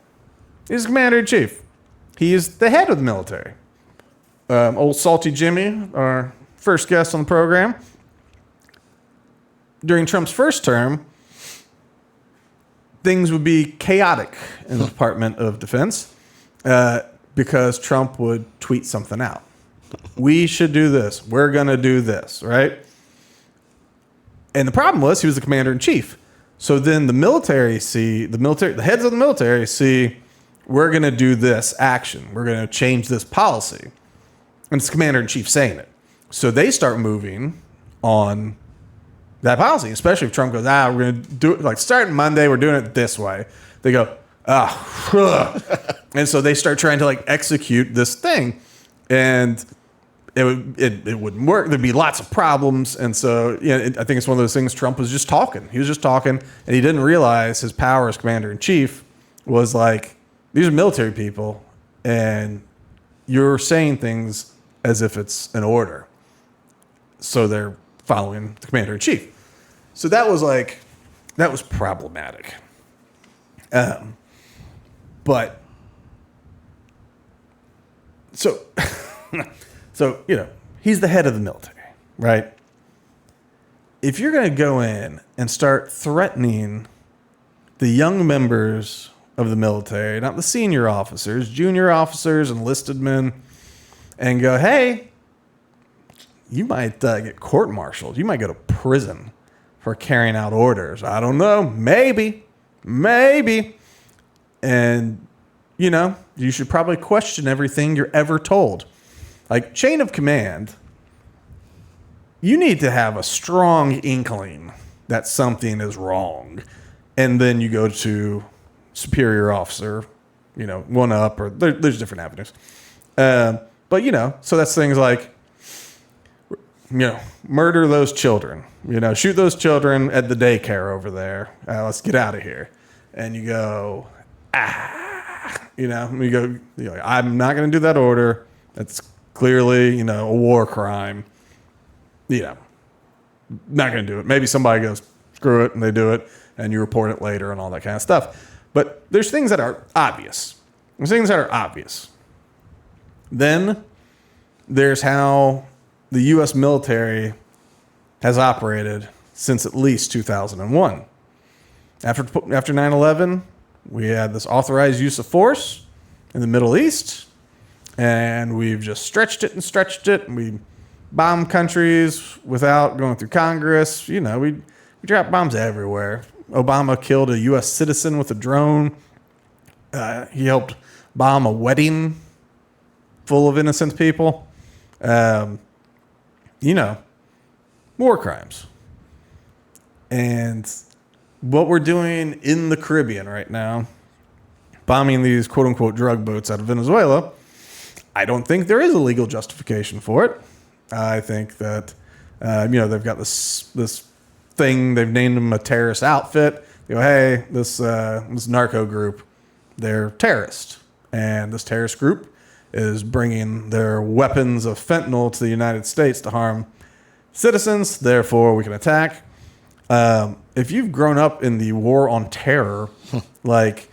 [SPEAKER 1] He's commander-in-chief. He is the head of the military. Old Salty Jimmy, our first guest on the program, during Trump's first term, things would be chaotic in the Department of Defense because Trump would tweet something out. We should do this. We're going to do this, right? And the problem was he was the commander-in-chief. So then the heads of the military see, we're going to do this action. We're going to change this policy. And it's the commander-in-chief saying it. So they start moving on that policy, especially if Trump goes, we're going to do it, like starting Monday, we're doing it this way. They go, and so they start trying to execute this thing. And it wouldn't work. There'd be lots of problems. And so, I think it's one of those things. Trump was just talking. He was just talking, and he didn't realize his power as commander-in-chief was these are military people, and you're saying things as if it's an order. So they're following the commander-in-chief. So that was problematic. But so, he's the head of the military, right? If you're going to go in and start threatening the young members of the military, not the senior officers, junior officers, enlisted men, and go, hey, you might get court-martialed. You might go to prison for carrying out orders. I don't know. Maybe. And, you should probably question everything you're ever told. Chain of command, you need to have a strong inkling that something is wrong. And then you go to superior officer one up, or there's different avenues. But so that's things like, murder those children, shoot those children at the daycare over there. Let's get out of here. And you go, I'm not going to do that order. That's clearly, a war crime. Not going to do it. Maybe somebody goes, screw it, and they do it, and you report it later and all that kind of stuff. But there's things that are obvious. Then there's how the U.S. military has operated since at least 2001. After 9/11, we had this authorized use of force in the Middle East, and we've just stretched it, and we bomb countries without going through Congress. We drop bombs everywhere. Obama killed a U.S. citizen with a drone. He helped bomb a wedding full of innocent people. War crimes. And what we're doing in the Caribbean right now, bombing these quote-unquote drug boats out of Venezuela, I don't think there is a legal justification for it. I think that, they've got this thing, they've named them a terrorist outfit. They go, hey, this narco group, they're terrorists. And this terrorist group is bringing their weapons of fentanyl to the United States to harm citizens. Therefore, we can attack. If you've grown up in the war on terror, like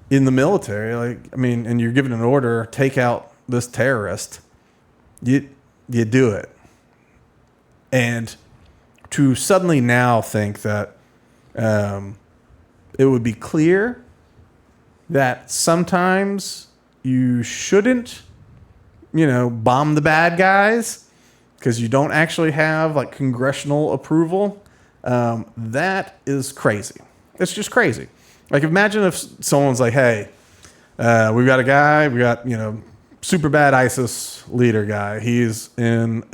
[SPEAKER 1] in the military, and you're given an order, take out this terrorist, you do it. And to suddenly now think that it would be clear that sometimes you shouldn't, bomb the bad guys because you don't actually have congressional approval. That is crazy. It's just crazy. Imagine if someone's like, hey, we've got a guy, we got, super bad ISIS leader guy. He's in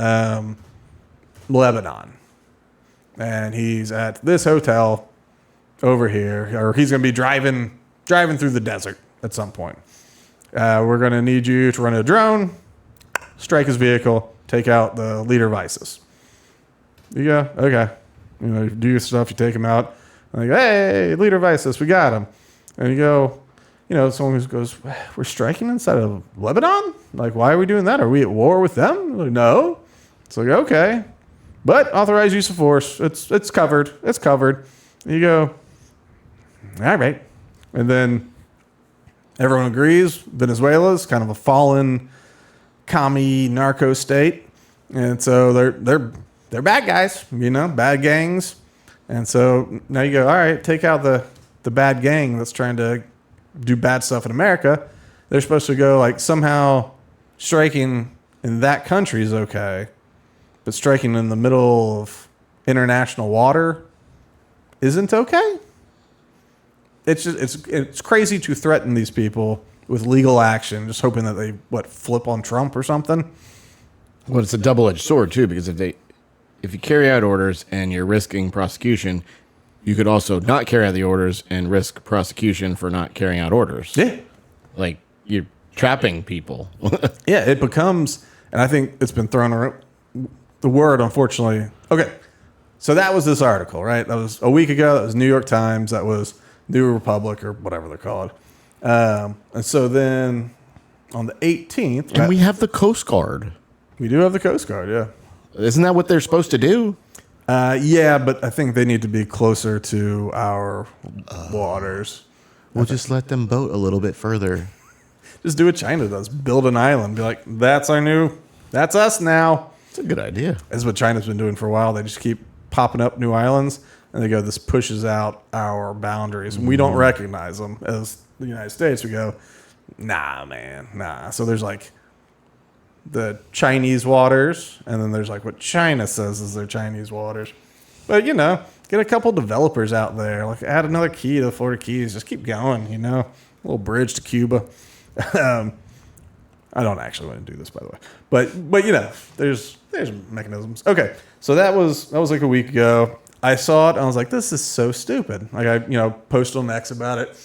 [SPEAKER 1] Lebanon. And he's at this hotel over here, or he's going to be driving through the desert at some point. We're going to need you to run a drone, strike his vehicle, take out the leader of ISIS. You go, okay. You do your stuff, you take him out. And they go, hey, leader of ISIS, we got him. And you go, someone who goes, we're striking inside of Lebanon? Why are we doing that? Are we at war with them? Like, no. It's like, okay. But authorized use of force, it's covered. It's covered. And you go, all right. And then everyone agrees Venezuela's kind of a fallen commie narco state. And so they're bad guys, bad gangs. And so now you go, all right, take out the bad gang that's trying to do bad stuff in America. They're supposed to go somehow striking in that country is okay, but striking in the middle of international water isn't okay. It's just it's crazy to threaten these people with legal action, just hoping that they flip on Trump or something.
[SPEAKER 2] Well, it's a double-edged sword too, because if you carry out orders and you're risking prosecution, you could also not carry out the orders and risk prosecution for not carrying out orders.
[SPEAKER 1] Yeah.
[SPEAKER 2] You're trapping people.
[SPEAKER 1] Yeah, it becomes, and I think it's been thrown around, the word, unfortunately. Okay, so that was this article, right? That was a week ago. That was New York Times. That was New Republic or whatever they're called. And so then on the 18th.
[SPEAKER 2] And we have the Coast Guard.
[SPEAKER 1] We do have the Coast Guard, yeah.
[SPEAKER 2] Isn't that what they're supposed to do?
[SPEAKER 1] Yeah, but I think they need to be closer to our waters.
[SPEAKER 2] We'll just let them boat a little bit further.
[SPEAKER 1] Just do what China does. Build an island. Be like, that's us now.
[SPEAKER 2] It's a good idea.
[SPEAKER 1] That's what China's been doing for a while. They just keep popping up new islands, and they go, this pushes out our boundaries. And we don't recognize them as the United States. We go, nah, man, nah. So there's the Chinese waters, and then there's what China says is their Chinese waters. But, get a couple developers out there. Add another key to the Florida Keys. Just keep going, a little bridge to Cuba. I don't actually want to do this, by the way. But there's mechanisms. Okay, so that was a week ago. I saw it, and I was like, this is so stupid. I posted on X about it.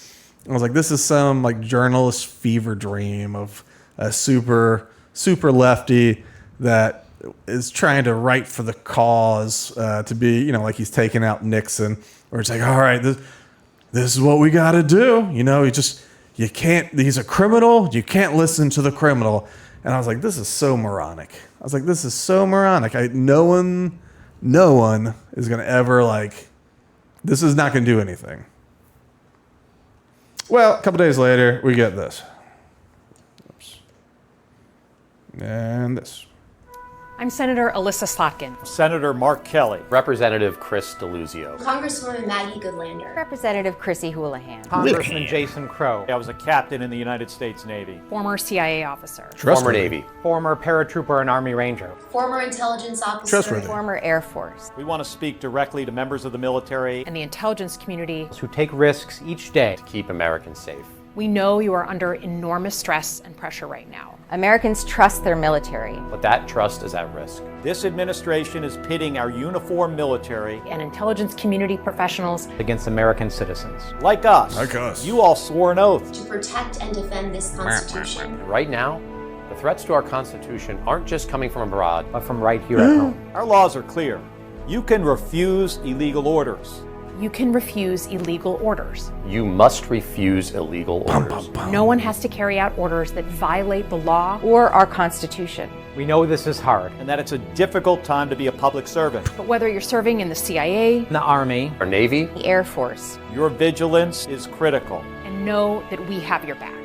[SPEAKER 1] I was like, this is some like journalist fever dream of a super lefty that is trying to write for the cause, to be, you know, like he's taking out Nixon, or it's like, all right, this is what we got to do. You know, you can't, he's a criminal. You can't listen to the criminal. And I was like, this is so moronic. I was like, this is so moronic. No one is going to ever like, this is not going to do anything. Well, a couple days later, we get this. Oops. And this.
[SPEAKER 7] I'm Senator Alyssa Slotkin.
[SPEAKER 8] Senator Mark Kelly.
[SPEAKER 9] Representative Chris DeLuzio.
[SPEAKER 10] Congresswoman Maggie Goodlander.
[SPEAKER 11] Representative Chrissy Houlihan.
[SPEAKER 8] Congressman Jason Crow. I was a captain in the United States Navy.
[SPEAKER 7] Former CIA officer.
[SPEAKER 9] Former Navy.
[SPEAKER 12] Former paratrooper and Army Ranger.
[SPEAKER 10] Former intelligence officer.
[SPEAKER 1] Trustworthy.
[SPEAKER 11] Former Air Force.
[SPEAKER 8] We want to speak directly to members of the military
[SPEAKER 7] And the intelligence community.
[SPEAKER 12] Who take risks each day
[SPEAKER 9] To keep Americans safe.
[SPEAKER 7] We know you are under enormous stress and pressure right now.
[SPEAKER 11] Americans trust their military.
[SPEAKER 9] But that trust is at risk.
[SPEAKER 8] This administration is pitting our uniformed military
[SPEAKER 7] And intelligence community professionals.
[SPEAKER 12] against American citizens.
[SPEAKER 8] like us.
[SPEAKER 1] Like us.
[SPEAKER 8] You all swore an oath.
[SPEAKER 10] To protect and defend this Constitution.
[SPEAKER 9] And right now, the threats to our Constitution aren't just coming from abroad.
[SPEAKER 12] But from right here at home.
[SPEAKER 8] Our laws are clear. You can refuse illegal orders.
[SPEAKER 7] You can refuse illegal orders.
[SPEAKER 9] You must refuse illegal orders.
[SPEAKER 7] No one has to carry out orders that violate the law.
[SPEAKER 11] Or our Constitution.
[SPEAKER 12] We know this is hard.
[SPEAKER 8] And that it's a difficult time to be a public servant.
[SPEAKER 7] But whether you're serving in the CIA,
[SPEAKER 12] The Army.
[SPEAKER 9] Our Navy,
[SPEAKER 11] The Air Force.
[SPEAKER 8] Your vigilance is critical.
[SPEAKER 7] and know that we have your back.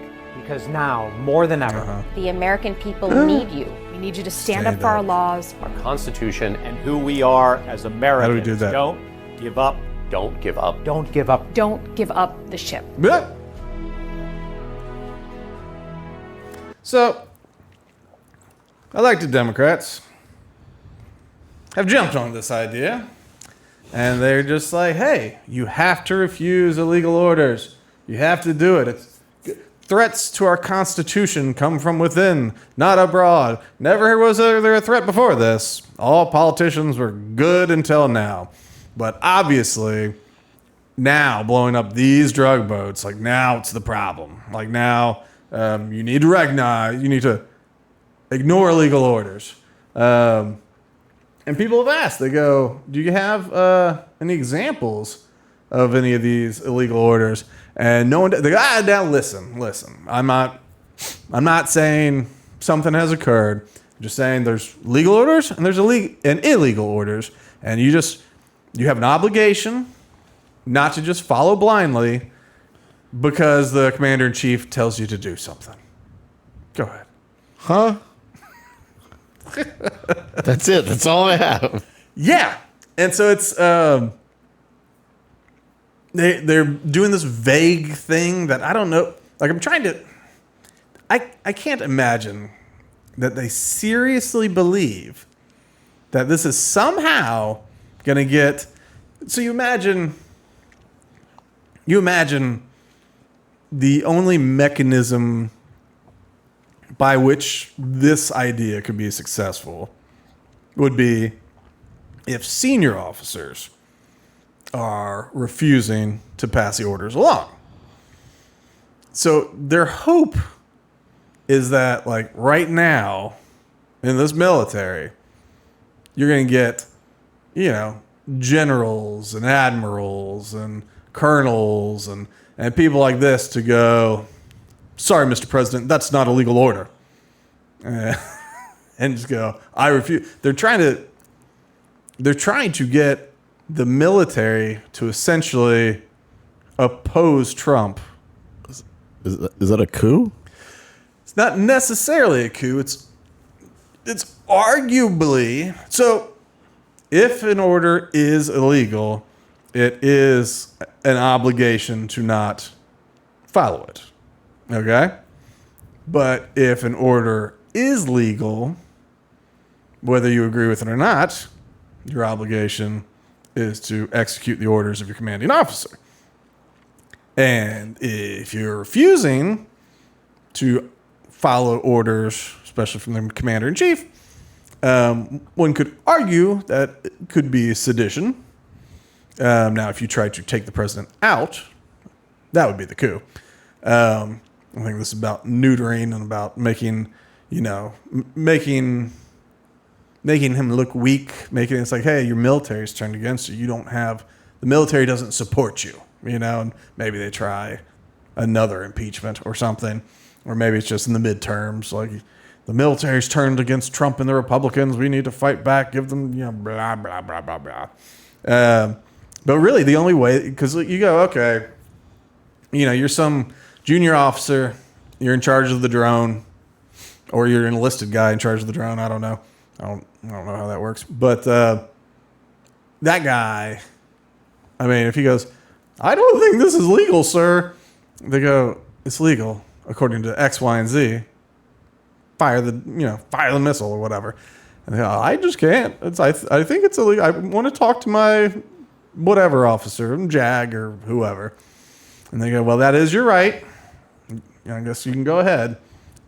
[SPEAKER 12] Because now, more than ever,
[SPEAKER 11] The American people need you.
[SPEAKER 7] We need you to stand
[SPEAKER 1] Stand
[SPEAKER 7] up for our
[SPEAKER 1] up.
[SPEAKER 7] laws.
[SPEAKER 9] our Constitution,
[SPEAKER 8] And who we are as Americans.
[SPEAKER 1] How do we do that?
[SPEAKER 8] Don't give up.
[SPEAKER 9] don't give up.
[SPEAKER 12] don't give up.
[SPEAKER 7] Don't give up the ship.
[SPEAKER 1] Yeah. So, elected Democrats have jumped on this idea, and they're just like, hey, you have to refuse illegal orders. You have to do it. Threats to our Constitution come from within, not abroad. Never was there a threat before this. All politicians were good until now. But obviously, now blowing up these drug boats, like now it's the problem. Like now, you need to recognize, you need to ignore illegal orders. And people have asked, they go, do you have any examples of any of these illegal orders? And no one, they go, now listen. I'm not saying something has occurred. I'm just saying there's legal orders and there's illegal orders. And you have an obligation not to just follow blindly because the commander-in-chief tells you to do something. Go ahead.
[SPEAKER 2] Huh? That's it. That's all I have.
[SPEAKER 1] Yeah. And so it's they're doing this vague thing that I don't know. Like I can't imagine that they seriously believe that this is somehow going to get. So you imagine the only mechanism by which this idea could be successful would be if senior officers are refusing to pass the orders along. So their hope is that, like, right now in this military, you're going to get, generals and admirals and colonels and people like this to go, sorry, Mr. President, that's not a legal order. And just go, I refuse. They're trying to get the military to essentially oppose Trump.
[SPEAKER 2] Is that a coup?
[SPEAKER 1] It's not necessarily a coup. It's arguably. So if an order is illegal, it is an obligation to not follow it. Okay? But if an order is legal, whether you agree with it or not, your obligation is to execute the orders of your commanding officer. And if you're refusing to follow orders, especially from the commander-in-chief, one could argue that it could be sedition. Now, if you try to take the president out, that would be the coup. I think this is about neutering and about making, making him look weak, making it's like, hey, your military's turned against you. The military doesn't support you, and maybe they try another impeachment or something, or maybe it's just in the midterms, like the military's turned against Trump and the Republicans. We need to fight back, give them, blah, blah, blah, blah, blah. But really the only way, because you go, okay, you're some junior officer, you're in charge of the drone, or you're an enlisted guy in charge of the drone. I don't know. I don't know how that works. But that guy, I mean, if he goes, I don't think this is legal, sir. They go, it's legal according to X, Y, and Z. Fire the missile or whatever. And they go, I just can't. I think it's illegal. I want to talk to my whatever officer, JAG or whoever. And they go, well, that is your right. I guess you can go ahead.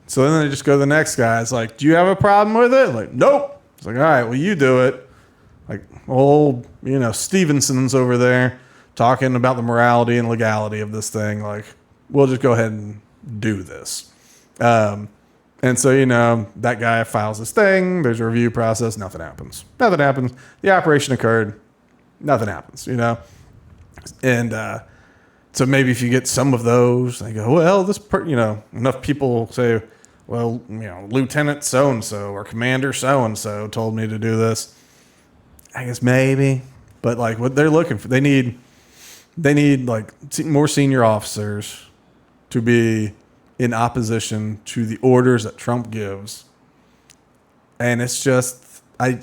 [SPEAKER 1] So then they just go to the next guy. It's like, do you have a problem with it? Like, nope. It's like, all right, well, you do it. Like, old, Stevenson's over there talking about the morality and legality of this thing. Like, we'll just go ahead and do this. And so, that guy files this thing. There's a review process. Nothing happens. The operation occurred. Nothing happens, And so maybe if you get some of those, they go, well, enough people say, well, Lieutenant so-and-so or Commander so-and-so told me to do this. I guess maybe. But, like, what they're looking for, they need like, more senior officers to be in opposition to the orders that Trump gives. And it's just, I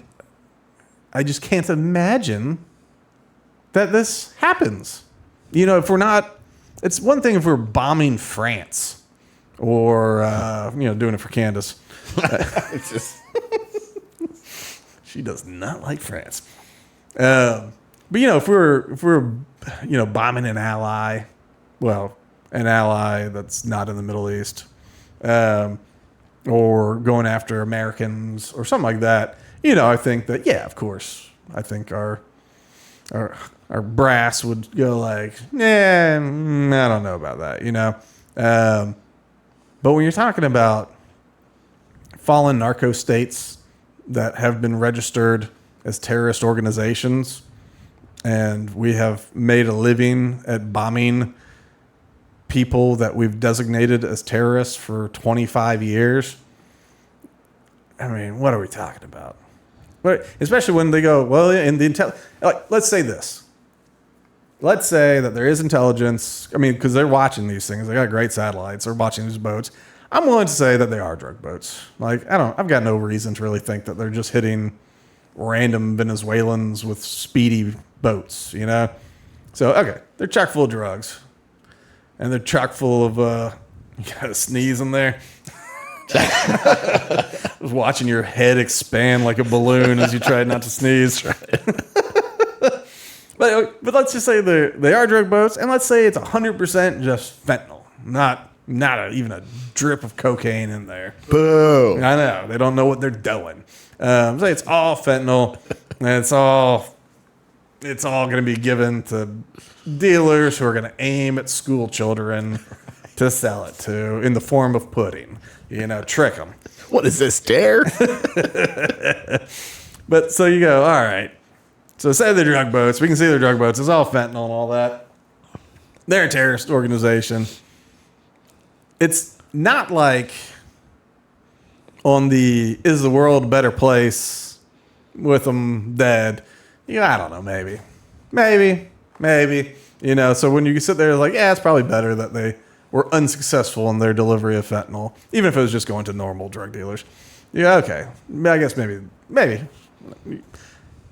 [SPEAKER 1] just can't imagine that this happens. If we're not, it's one thing if we're bombing France or, doing it for Candace. It's just, she does not like France. But, if we're bombing an ally, that's not in the Middle East, or going after Americans or something like that, I think that, yeah, of course, I think our brass would go like, I don't know about that, But when you're talking about fallen narco states that have been registered as terrorist organizations, and we have made a living at bombing people that we've designated as terrorists for 25 years, I mean, what are we talking about? Especially when they go, well, in the let's say this. Let's say that there is intelligence. I mean, because they're watching these things. They got great satellites. They're watching these boats. I'm willing to say that they are drug boats. Like, I've got no reason to really think that they're just hitting random Venezuelans with speedy boats, So, okay, they're chock full of drugs. And they're chock full of, you got a sneeze in there. Just watching your head expand like a balloon as you try not to sneeze. But let's just say they are drug boats, and let's say it's 100% just fentanyl, not even a drip of cocaine in there.
[SPEAKER 2] Boo!
[SPEAKER 1] I know, they don't know what they're doing. Say it's all fentanyl, and it's all going to be given to dealers who are going to aim at school children to sell it to in the form of pudding. Trick them.
[SPEAKER 2] What is this, dare?
[SPEAKER 1] But so you go, all right. So say they're drug boats. We can see they're drug boats. It's all fentanyl and all that. They're a terrorist organization. It's not like on the is the world a better place with them dead. I don't know, maybe. So when you sit there like, yeah, it's probably better that they were unsuccessful in their delivery of fentanyl, even if it was just going to normal drug dealers. Yeah, okay. I guess maybe.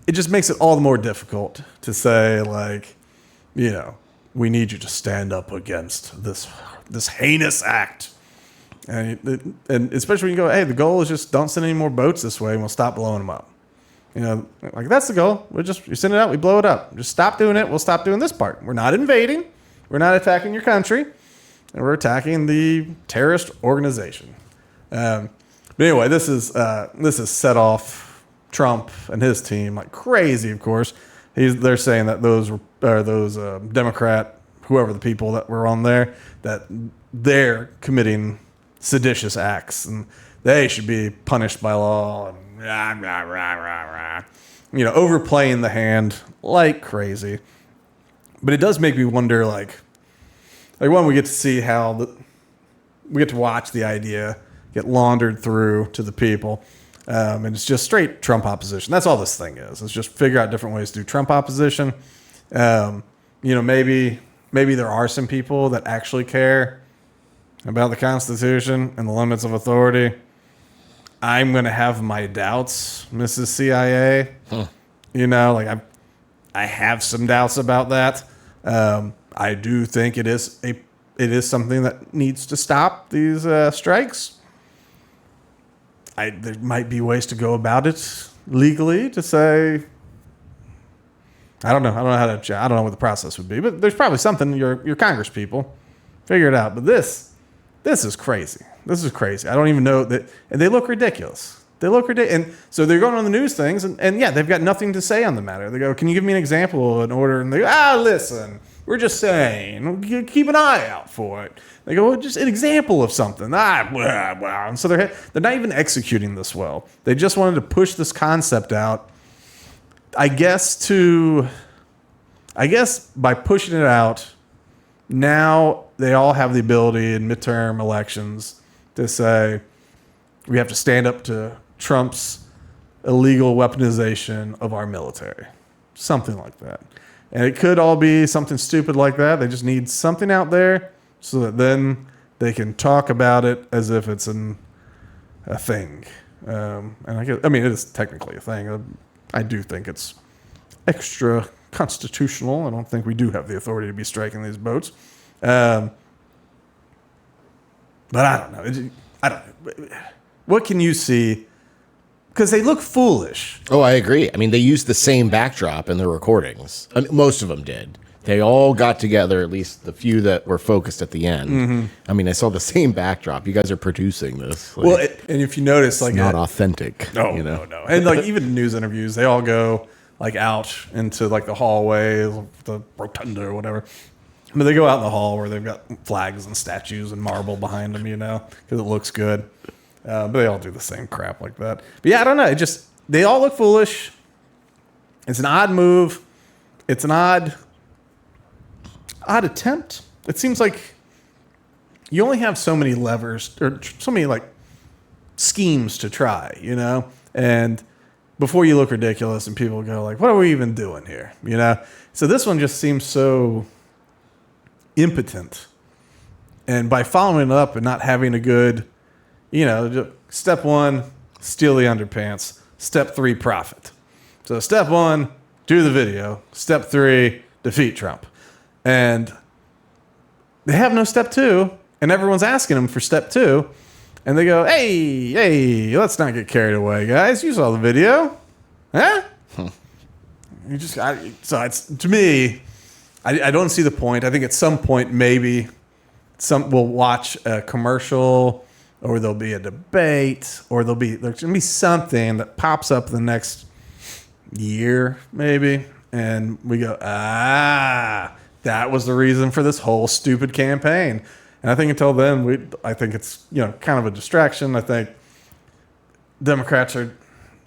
[SPEAKER 1] It just makes it all the more difficult to say, like, we need you to stand up against this heinous act. And especially when you go, hey, the goal is just don't send any more boats this way and we'll stop blowing them up. Like, that's the goal. You send it out, we blow it up. Just stop doing it. We'll stop doing this part. We're not invading. We're not attacking your country. And we're attacking the terrorist organization. But anyway, this is set off Trump and his team like crazy, of course. They're saying that those Democrat, whoever the people that were on there, that they're committing seditious acts and they should be punished by law and rah, rah, rah, rah, rah. You know, overplaying the hand like crazy. But it does make me wonder, like one, we get to see how we get to watch the idea get laundered through to the people. And it's just straight Trump opposition. That's all this thing is. It's just figure out different ways to do Trump opposition. You know, maybe there are some people that actually care about the Constitution and the limits of authority. I'm going to have my doubts, Mrs. CIA. You know, like I have some doubts about that. I do think it is something that needs to stop these strikes. There might be ways to go about it legally to say, I don't know what the process would be, but there's probably something your Congress people figure it out. But this is crazy. This is crazy. I don't even know that, and they look ridiculous. And so they're going on the news things, and yeah, they've got nothing to say on the matter. They go, can you give me an example of an order? And they go, listen, we're just saying, keep an eye out for it. They go, well, just an example of something. And so they're not even executing this well. They just wanted to push this concept out. I guess by pushing it out, now they all have the ability in midterm elections to say, we have to stand up to Trump's illegal weaponization of our military. Something like that. And it could all be something stupid like that. They just need something out there so that then they can talk about it as if it's a thing. And I mean, it is technically a thing. I do think it's extra constitutional. I don't think we do have the authority to be striking these boats. But I don't know. What can you see? Because they look foolish.
[SPEAKER 2] Oh, I agree. I mean, they used the same backdrop in the recordings. I mean, most of them did. They all got together, at least the few that were focused at the end. Mm-hmm. I mean, I saw the same backdrop. You guys are producing this.
[SPEAKER 1] Well, and if you notice,
[SPEAKER 2] it's not authentic.
[SPEAKER 1] No. And like even news interviews, they all go like out into like the hallway, the rotunda or whatever. But they go out in the hall where they've got flags and statues and marble behind them, because it looks good. But they all do the same crap like that. But yeah, I don't know. They all look foolish. It's an odd move. It's an odd attempt. It seems like you only have so many levers or so many like schemes to try, and before you look ridiculous and people go like, what are we even doing here? So this one just seems so impotent. And by following it up and not having a good, step one, steal the underpants. Step 3, profit. So step 1, do the video. Step 3, defeat Trump. And they have no step 2, and everyone's asking them for step 2. And they go, hey, let's not get carried away, guys. You saw the video. Huh? So it's, to me, I don't see the point. I think at some point maybe we'll watch a commercial, or there'll be a debate, or there's going to be something that pops up the next year, maybe, and we go, that was the reason for this whole stupid campaign. And I think until then, I think it's kind of a distraction. I think Democrats are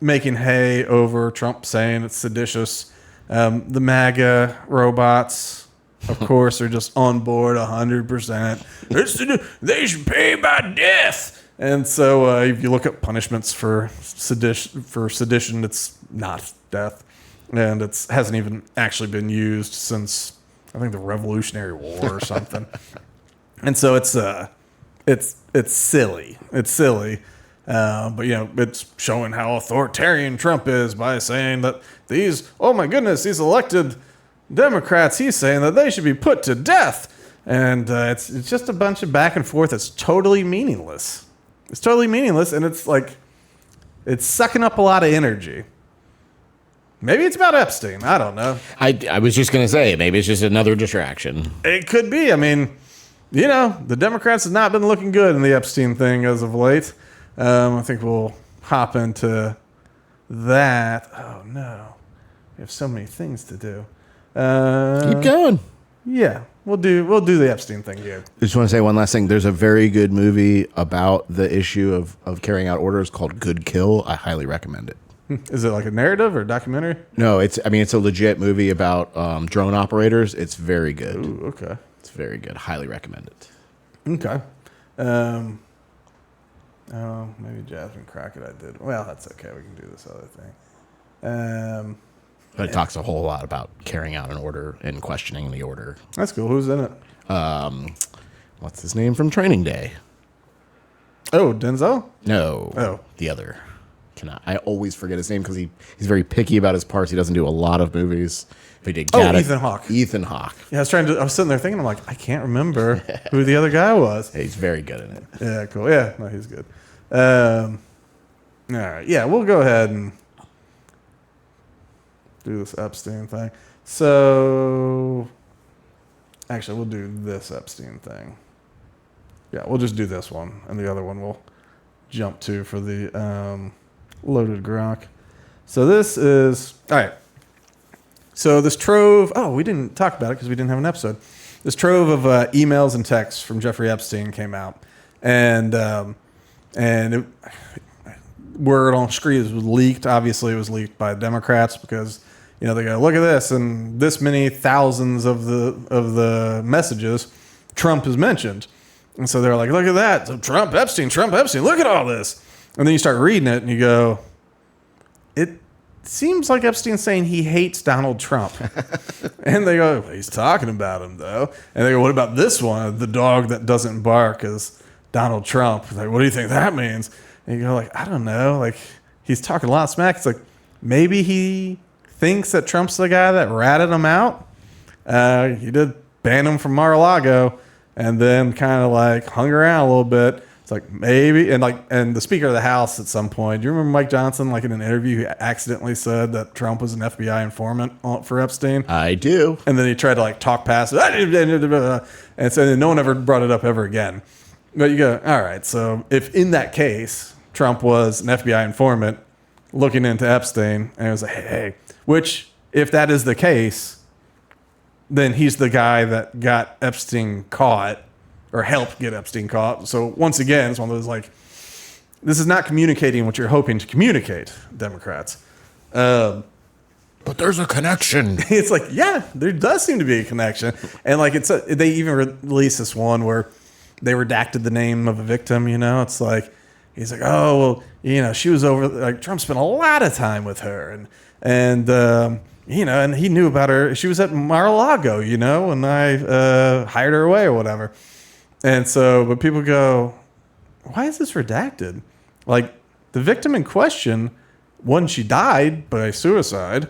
[SPEAKER 1] making hay over Trump saying it's seditious. The MAGA robots, of course, are just on board 100%. They should pay by death. And so if you look at punishments for sedition, it's not death. And it hasn't even actually been used since, I think, the Revolutionary War or something. And so it's silly. It's silly. But, it's showing how authoritarian Trump is by saying that these elected Democrats, he's saying that they should be put to death. And it's just a bunch of back and forth that's totally meaningless. It's totally meaningless, and it's like, it's sucking up a lot of energy. Maybe it's about Epstein. I don't know.
[SPEAKER 2] I was just going to say, maybe it's just another distraction.
[SPEAKER 1] It could be. I mean, the Democrats have not been looking good in the Epstein thing as of late. I think we'll hop into that. Oh, no. We have so many things to do.
[SPEAKER 2] Keep going.
[SPEAKER 1] Yeah. we'll do the Epstein thing here.
[SPEAKER 2] I just want to say one last thing. There's a very good movie about the issue of carrying out orders called Good Kill. I highly recommend it.
[SPEAKER 1] Is it like a narrative or a documentary?
[SPEAKER 2] No, it's a legit movie about drone operators. It's very good.
[SPEAKER 1] Ooh, okay.
[SPEAKER 2] It's very good. Highly recommend it.
[SPEAKER 1] Okay. Maybe Jasmine Crockett I did. Well, that's okay. We can do this other thing.
[SPEAKER 2] But it talks a whole lot about carrying out an order and questioning the order.
[SPEAKER 1] That's cool. Who's in it?
[SPEAKER 2] What's his name from Training Day?
[SPEAKER 1] Oh, Denzel?
[SPEAKER 2] No.
[SPEAKER 1] Oh.
[SPEAKER 2] The other. I always forget his name because he's very picky about his parts. He doesn't do a lot of movies. If he did
[SPEAKER 1] Ethan Hawke.
[SPEAKER 2] Ethan Hawke.
[SPEAKER 1] Yeah, I was sitting there thinking, I'm like, I can't remember who the other guy was.
[SPEAKER 2] Hey, he's very good in it.
[SPEAKER 1] Yeah, cool. Yeah, no, he's good. All right. Yeah, we'll go ahead and do this Epstein thing. So, actually, we'll do this Epstein thing. Yeah, we'll just do this one, and the other one we'll jump to for the loaded grok. So this is, all right. So this trove, we didn't talk about it because we didn't have an episode. This trove of emails and texts from Jeffrey Epstein came out. And word on the street was leaked. Obviously, it was leaked by Democrats because, they go, look at this, and this many thousands of the messages Trump has mentioned. And so they're like, look at that. So Trump, Epstein, look at all this. And then you start reading it and you go, it seems like Epstein's saying he hates Donald Trump. And they go, he's talking about him, though. And they go, what about this one? The dog that doesn't bark is Donald Trump. Like, what do you think that means? And you go, like, I don't know. Like, he's talking a lot of smack. It's like, maybe he thinks that Trump's the guy that ratted him out. He did ban him from Mar-a-Lago and then kind of like hung around a little bit. It's like maybe, and the Speaker of the House at some point, do you remember Mike Johnson, like in an interview, he accidentally said that Trump was an FBI informant for Epstein?
[SPEAKER 2] I do.
[SPEAKER 1] And then he tried to like talk past it. And so no one ever brought it up ever again. But you go, all right, so if in that case, Trump was an FBI informant looking into Epstein, and it was like, hey, which if that is the case, then he's the guy that got Epstein caught or helped get Epstein caught. So once again, it's one of those like, this is not communicating what you're hoping to communicate, Democrats.
[SPEAKER 2] But there's a connection.
[SPEAKER 1] It's like, yeah, there does seem to be a connection. And like they even released this one where they redacted the name of a victim, It's like, he's like, oh, well, she was over, like Trump spent a lot of time with her. And and he knew about her. She was at Mar-a-Lago, when I hired her away or whatever. And so, but people go, why is this redacted? Like, the victim in question, one, she died by suicide,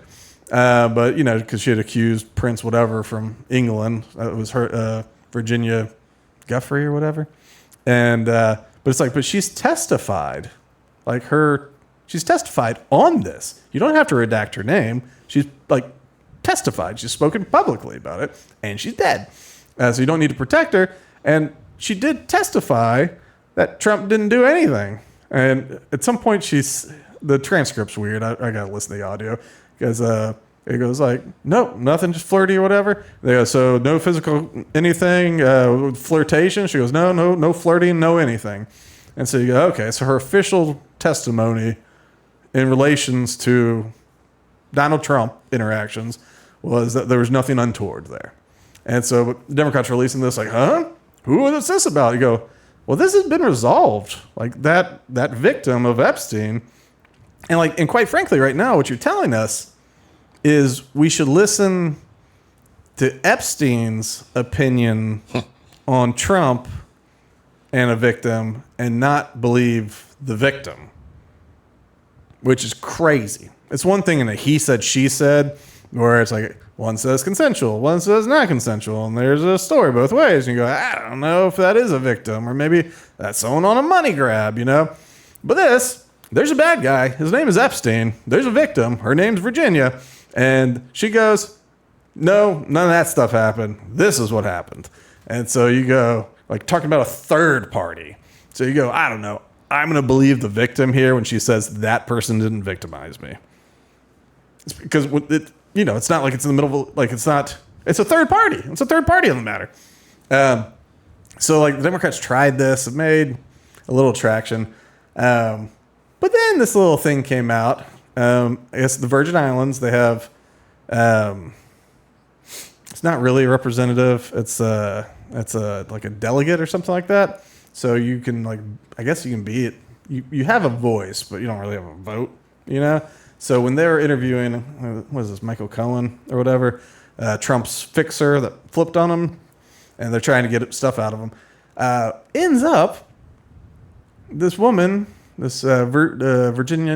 [SPEAKER 1] but, because she had accused Prince whatever from England. It was her, Virginia Guffrey or whatever. And, but it's like, but she's testified. Like, she's testified on this. You don't have to redact her name. She's, like, testified. She's spoken publicly about it, and she's dead. So you don't need to protect her. And she did testify that Trump didn't do anything. And at some point, the transcript's weird. I got to listen to the audio because it goes like, nope, nothing, just flirty or whatever. They go, so no physical anything, flirtation. She goes, no flirting, no anything. And so you go, okay, so her official testimony in relations to Donald Trump interactions was that there was nothing untoward there. And so the Democrats are releasing this like, huh? Who is this about? You go, well, this has been resolved. Like that victim of Epstein. And quite frankly, right now, what you're telling us is we should listen to Epstein's opinion on Trump and a victim and not believe the victim, which is crazy. It's one thing in a he said, she said, where it's like one says consensual, one says not consensual, and there's a story both ways. And you go, I don't know if that is a victim, or maybe that's someone on a money grab, But there's a bad guy. His name is Epstein. There's a victim. Her name's Virginia. And she goes, no, none of that stuff happened. This is what happened. And so you go, like talking about a third party. So you go, I don't know. I'm going to believe the victim here when she says that person didn't victimize me. It's because it's not like it's in the middle of, like, it's not It's a third party. It's a third party on the matter. So like the Democrats tried this, it made a little traction. But then this little thing came out. I guess the Virgin Islands, they have, it's not really a representative. It's like a delegate or something like that. So you can I guess you can be it. You have a voice, but you don't really have a vote, So when they were interviewing, what is this, Michael Cohen or whatever, Trump's fixer that flipped on him, and they're trying to get stuff out of him, ends up this woman, this Virgin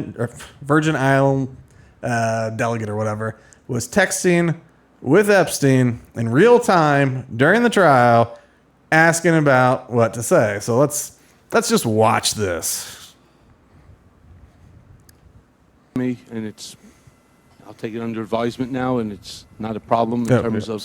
[SPEAKER 1] Island delegate or whatever, was texting with Epstein in real time during the trial, asking about what to say. So let's just watch this.
[SPEAKER 13] Me, and I'll take it under advisement now, and it's not a problem in terms of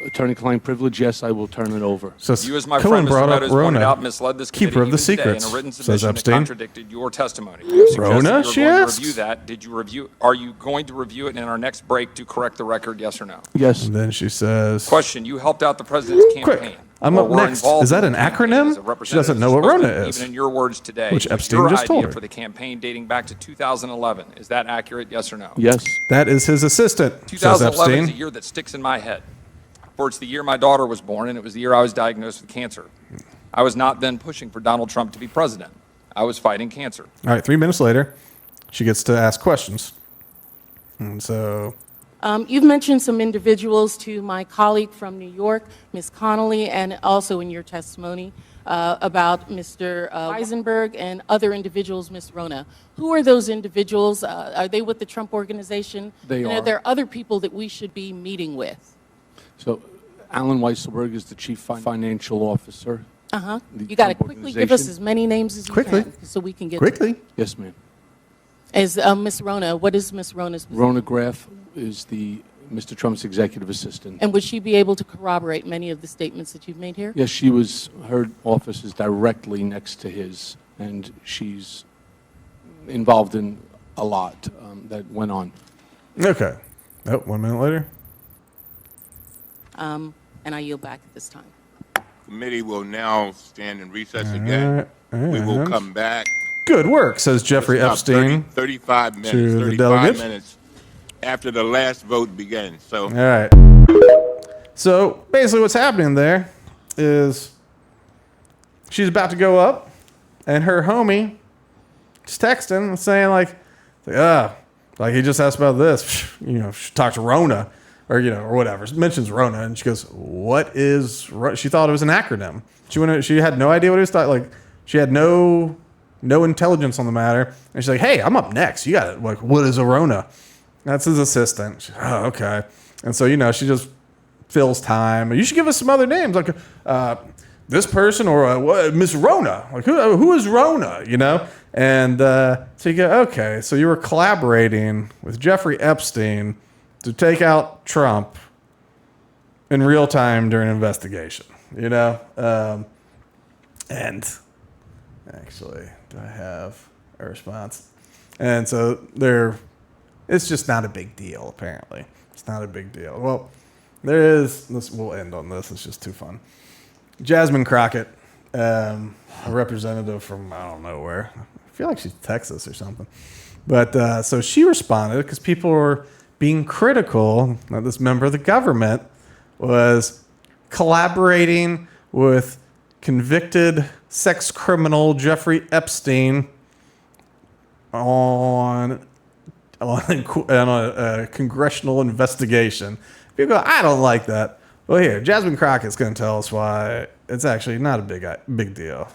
[SPEAKER 13] attorney-client privilege. Yes, I will turn it over.
[SPEAKER 1] So
[SPEAKER 14] you, as my
[SPEAKER 1] Cohen
[SPEAKER 14] friend,
[SPEAKER 1] brought
[SPEAKER 14] Mr.
[SPEAKER 1] up
[SPEAKER 14] Meadows pointed
[SPEAKER 1] Rona,
[SPEAKER 14] out, misled this committee
[SPEAKER 1] keeper of the
[SPEAKER 14] even today
[SPEAKER 1] secrets,
[SPEAKER 14] in a written
[SPEAKER 1] says
[SPEAKER 14] submission that
[SPEAKER 1] Epstein.
[SPEAKER 14] contradicted your testimony. You have suggested
[SPEAKER 1] Rona,
[SPEAKER 14] you're
[SPEAKER 1] she
[SPEAKER 14] going
[SPEAKER 1] asked?
[SPEAKER 14] to review that. Did you review? Are you going to review it in our next break to correct the record? Yes or no?
[SPEAKER 13] Yes.
[SPEAKER 1] And then she says,
[SPEAKER 14] Question: You helped out the president's campaign.
[SPEAKER 1] quick, I'm
[SPEAKER 14] or
[SPEAKER 1] up
[SPEAKER 14] were
[SPEAKER 1] next.
[SPEAKER 14] involved
[SPEAKER 1] Is that
[SPEAKER 14] in
[SPEAKER 1] an
[SPEAKER 14] the campaign as a
[SPEAKER 1] acronym? She doesn't know what
[SPEAKER 14] representative.
[SPEAKER 1] Rona is.
[SPEAKER 14] Even in your words today,
[SPEAKER 1] Which
[SPEAKER 14] was
[SPEAKER 1] Epstein
[SPEAKER 14] your
[SPEAKER 1] just told
[SPEAKER 14] idea
[SPEAKER 1] her.
[SPEAKER 14] for the campaign dating back to 2011. Is that accurate? Yes or no?
[SPEAKER 13] Yes.
[SPEAKER 1] That is his assistant, says
[SPEAKER 14] 2011 is a
[SPEAKER 1] Epstein.
[SPEAKER 14] year that sticks in my head. For it's the year my daughter was born, and it was the year I was diagnosed with cancer. I was not then pushing for Donald Trump to be president. I was fighting cancer.
[SPEAKER 1] All right, 3 minutes later, she gets to ask questions. And so...
[SPEAKER 15] You've mentioned some individuals to my colleague from New York, Ms. Connolly, and also in your testimony about Mr. Weisenberg and other individuals, Ms. Rona. Who are those individuals? Are they with the Trump Organization?
[SPEAKER 13] They
[SPEAKER 15] and
[SPEAKER 13] are.
[SPEAKER 15] Are there other people that we should be meeting with?
[SPEAKER 13] So Alan Weisselberg is the chief financial officer.
[SPEAKER 15] Uh-huh.
[SPEAKER 13] The
[SPEAKER 15] You got to
[SPEAKER 13] Trump
[SPEAKER 15] quickly give us
[SPEAKER 13] Organization.
[SPEAKER 15] as many names as you
[SPEAKER 1] Quickly.
[SPEAKER 15] can so we can get
[SPEAKER 1] Quickly.
[SPEAKER 13] Yes, ma'am.
[SPEAKER 15] As Ms. Rona, what is Ms. Rona's position?
[SPEAKER 13] Rona Graff is Mr. Trump's executive assistant.
[SPEAKER 15] And would she be able to corroborate many of the statements that you've made here?
[SPEAKER 13] Yes, her office is directly next to his, and she's involved in a lot that went on.
[SPEAKER 1] Okay. Oh, 1 minute later.
[SPEAKER 15] And I yield back at this time.
[SPEAKER 16] Committee will now stand in recess again. We will come back.
[SPEAKER 1] Good work, says Jeffrey
[SPEAKER 16] About
[SPEAKER 1] Epstein.
[SPEAKER 16] 35 minutes.
[SPEAKER 1] to the
[SPEAKER 16] 35
[SPEAKER 1] delegate.
[SPEAKER 16] minutes after the last vote begins. So.
[SPEAKER 1] All right. So basically what's happening there is she's about to go up, and her homie is texting and saying like he just asked about this. She talked to Rona or whatever. Mentions Rona, and she goes, what is She thought it was an acronym. She had no idea what it was. She had no intelligence on the matter. And she's like, hey, I'm up next. You got it. Like, what is a Rona? That's his assistant. She's, oh, okay. And so, she just fills time. You should give us some other names, like this person or Miss Rona. Like, who is Rona, And so you go, okay, so you were collaborating with Jeffrey Epstein to take out Trump in real time during an investigation, And actually, do I have a response? And so it's just not a big deal, apparently. It's not a big deal. Well, we'll end on this. It's just too fun. Jasmine Crockett, a representative from, I don't know where. I feel like she's Texas or something. But so she responded because people were being critical that this member of the government was collaborating with convicted sex criminal Jeffrey Epstein on a congressional investigation. People go, I don't like that. Well, here, Jasmine Crockett's going to tell us why it's actually not a big deal.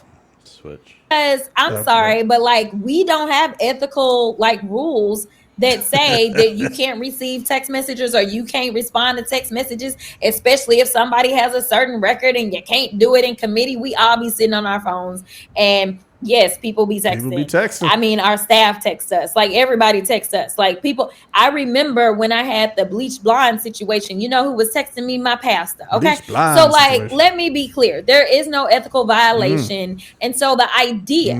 [SPEAKER 2] Switch.
[SPEAKER 17] Because I'm sorry, but we don't have ethical rules that say that you can't receive text messages or you can't respond to text messages, especially if somebody has a certain record and you can't do it in committee. We all be sitting on our phones, and yes, people be texting. I mean, our staff texts us. Everybody texts us. People. I remember when I had the bleach blonde situation. You know who was texting me? My pastor. Okay, so let me be clear. There is no ethical violation, and so the idea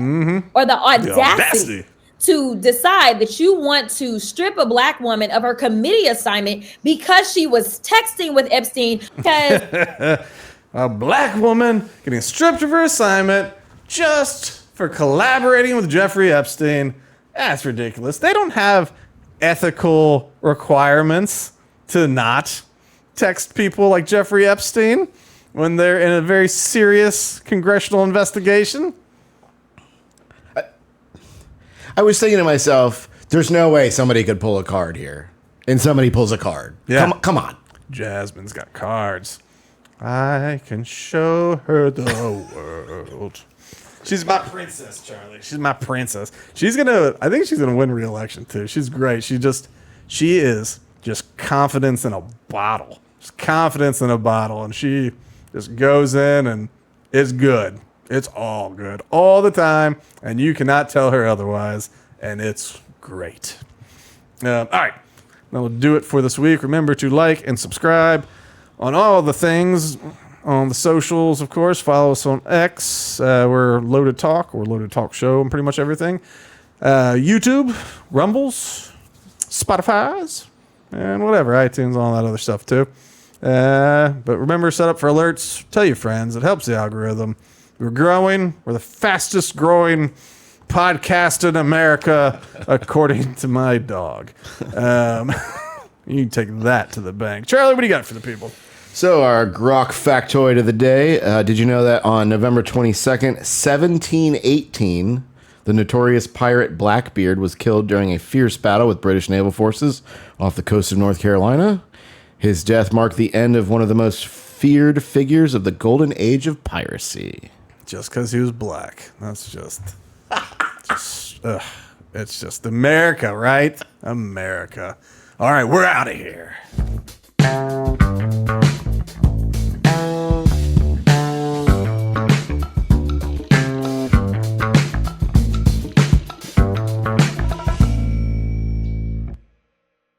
[SPEAKER 17] or the audacity to decide that you want to strip a black woman of her committee assignment because she was texting with Epstein because
[SPEAKER 1] a black woman getting stripped of her assignment just for collaborating with Jeffrey Epstein. That's ridiculous. They don't have ethical requirements to not text people like Jeffrey Epstein when they're in a very serious congressional investigation.
[SPEAKER 2] I was thinking to myself, there's no way somebody could pull a card here. And somebody pulls a card.
[SPEAKER 1] Yeah.
[SPEAKER 2] Come on.
[SPEAKER 1] Jasmine's got cards. I can show her the world. She's my princess, Charlie. She's my princess. I think she's gonna win re-election too. She's great. She is just confidence in a bottle. Just confidence in a bottle. And she just goes in and it's good. It's all good all the time, and you cannot tell her otherwise, and it's great. All right, that'll do it for this week. Remember to like and subscribe on all the things on the socials, of course. Follow us on X. We're Loaded Talk or Loaded Talk Show and pretty much everything. YouTube, Rumbles, Spotify's, and whatever, iTunes, all that other stuff too. But remember, set up for alerts. Tell your friends. It helps the algorithm. We're growing. We're the fastest growing podcast in America, according to my dog. You can take that to the bank. Charlie, what do you got for the people?
[SPEAKER 2] So our Grok factoid of the day. Did you know that on November 22nd, 1718, the notorious pirate Blackbeard was killed during a fierce battle with British naval forces off the coast of North Carolina? His death marked the end of one of the most feared figures of the golden age of piracy.
[SPEAKER 1] Just because he was black. That's it's just America, right? America. All right, we're out of here.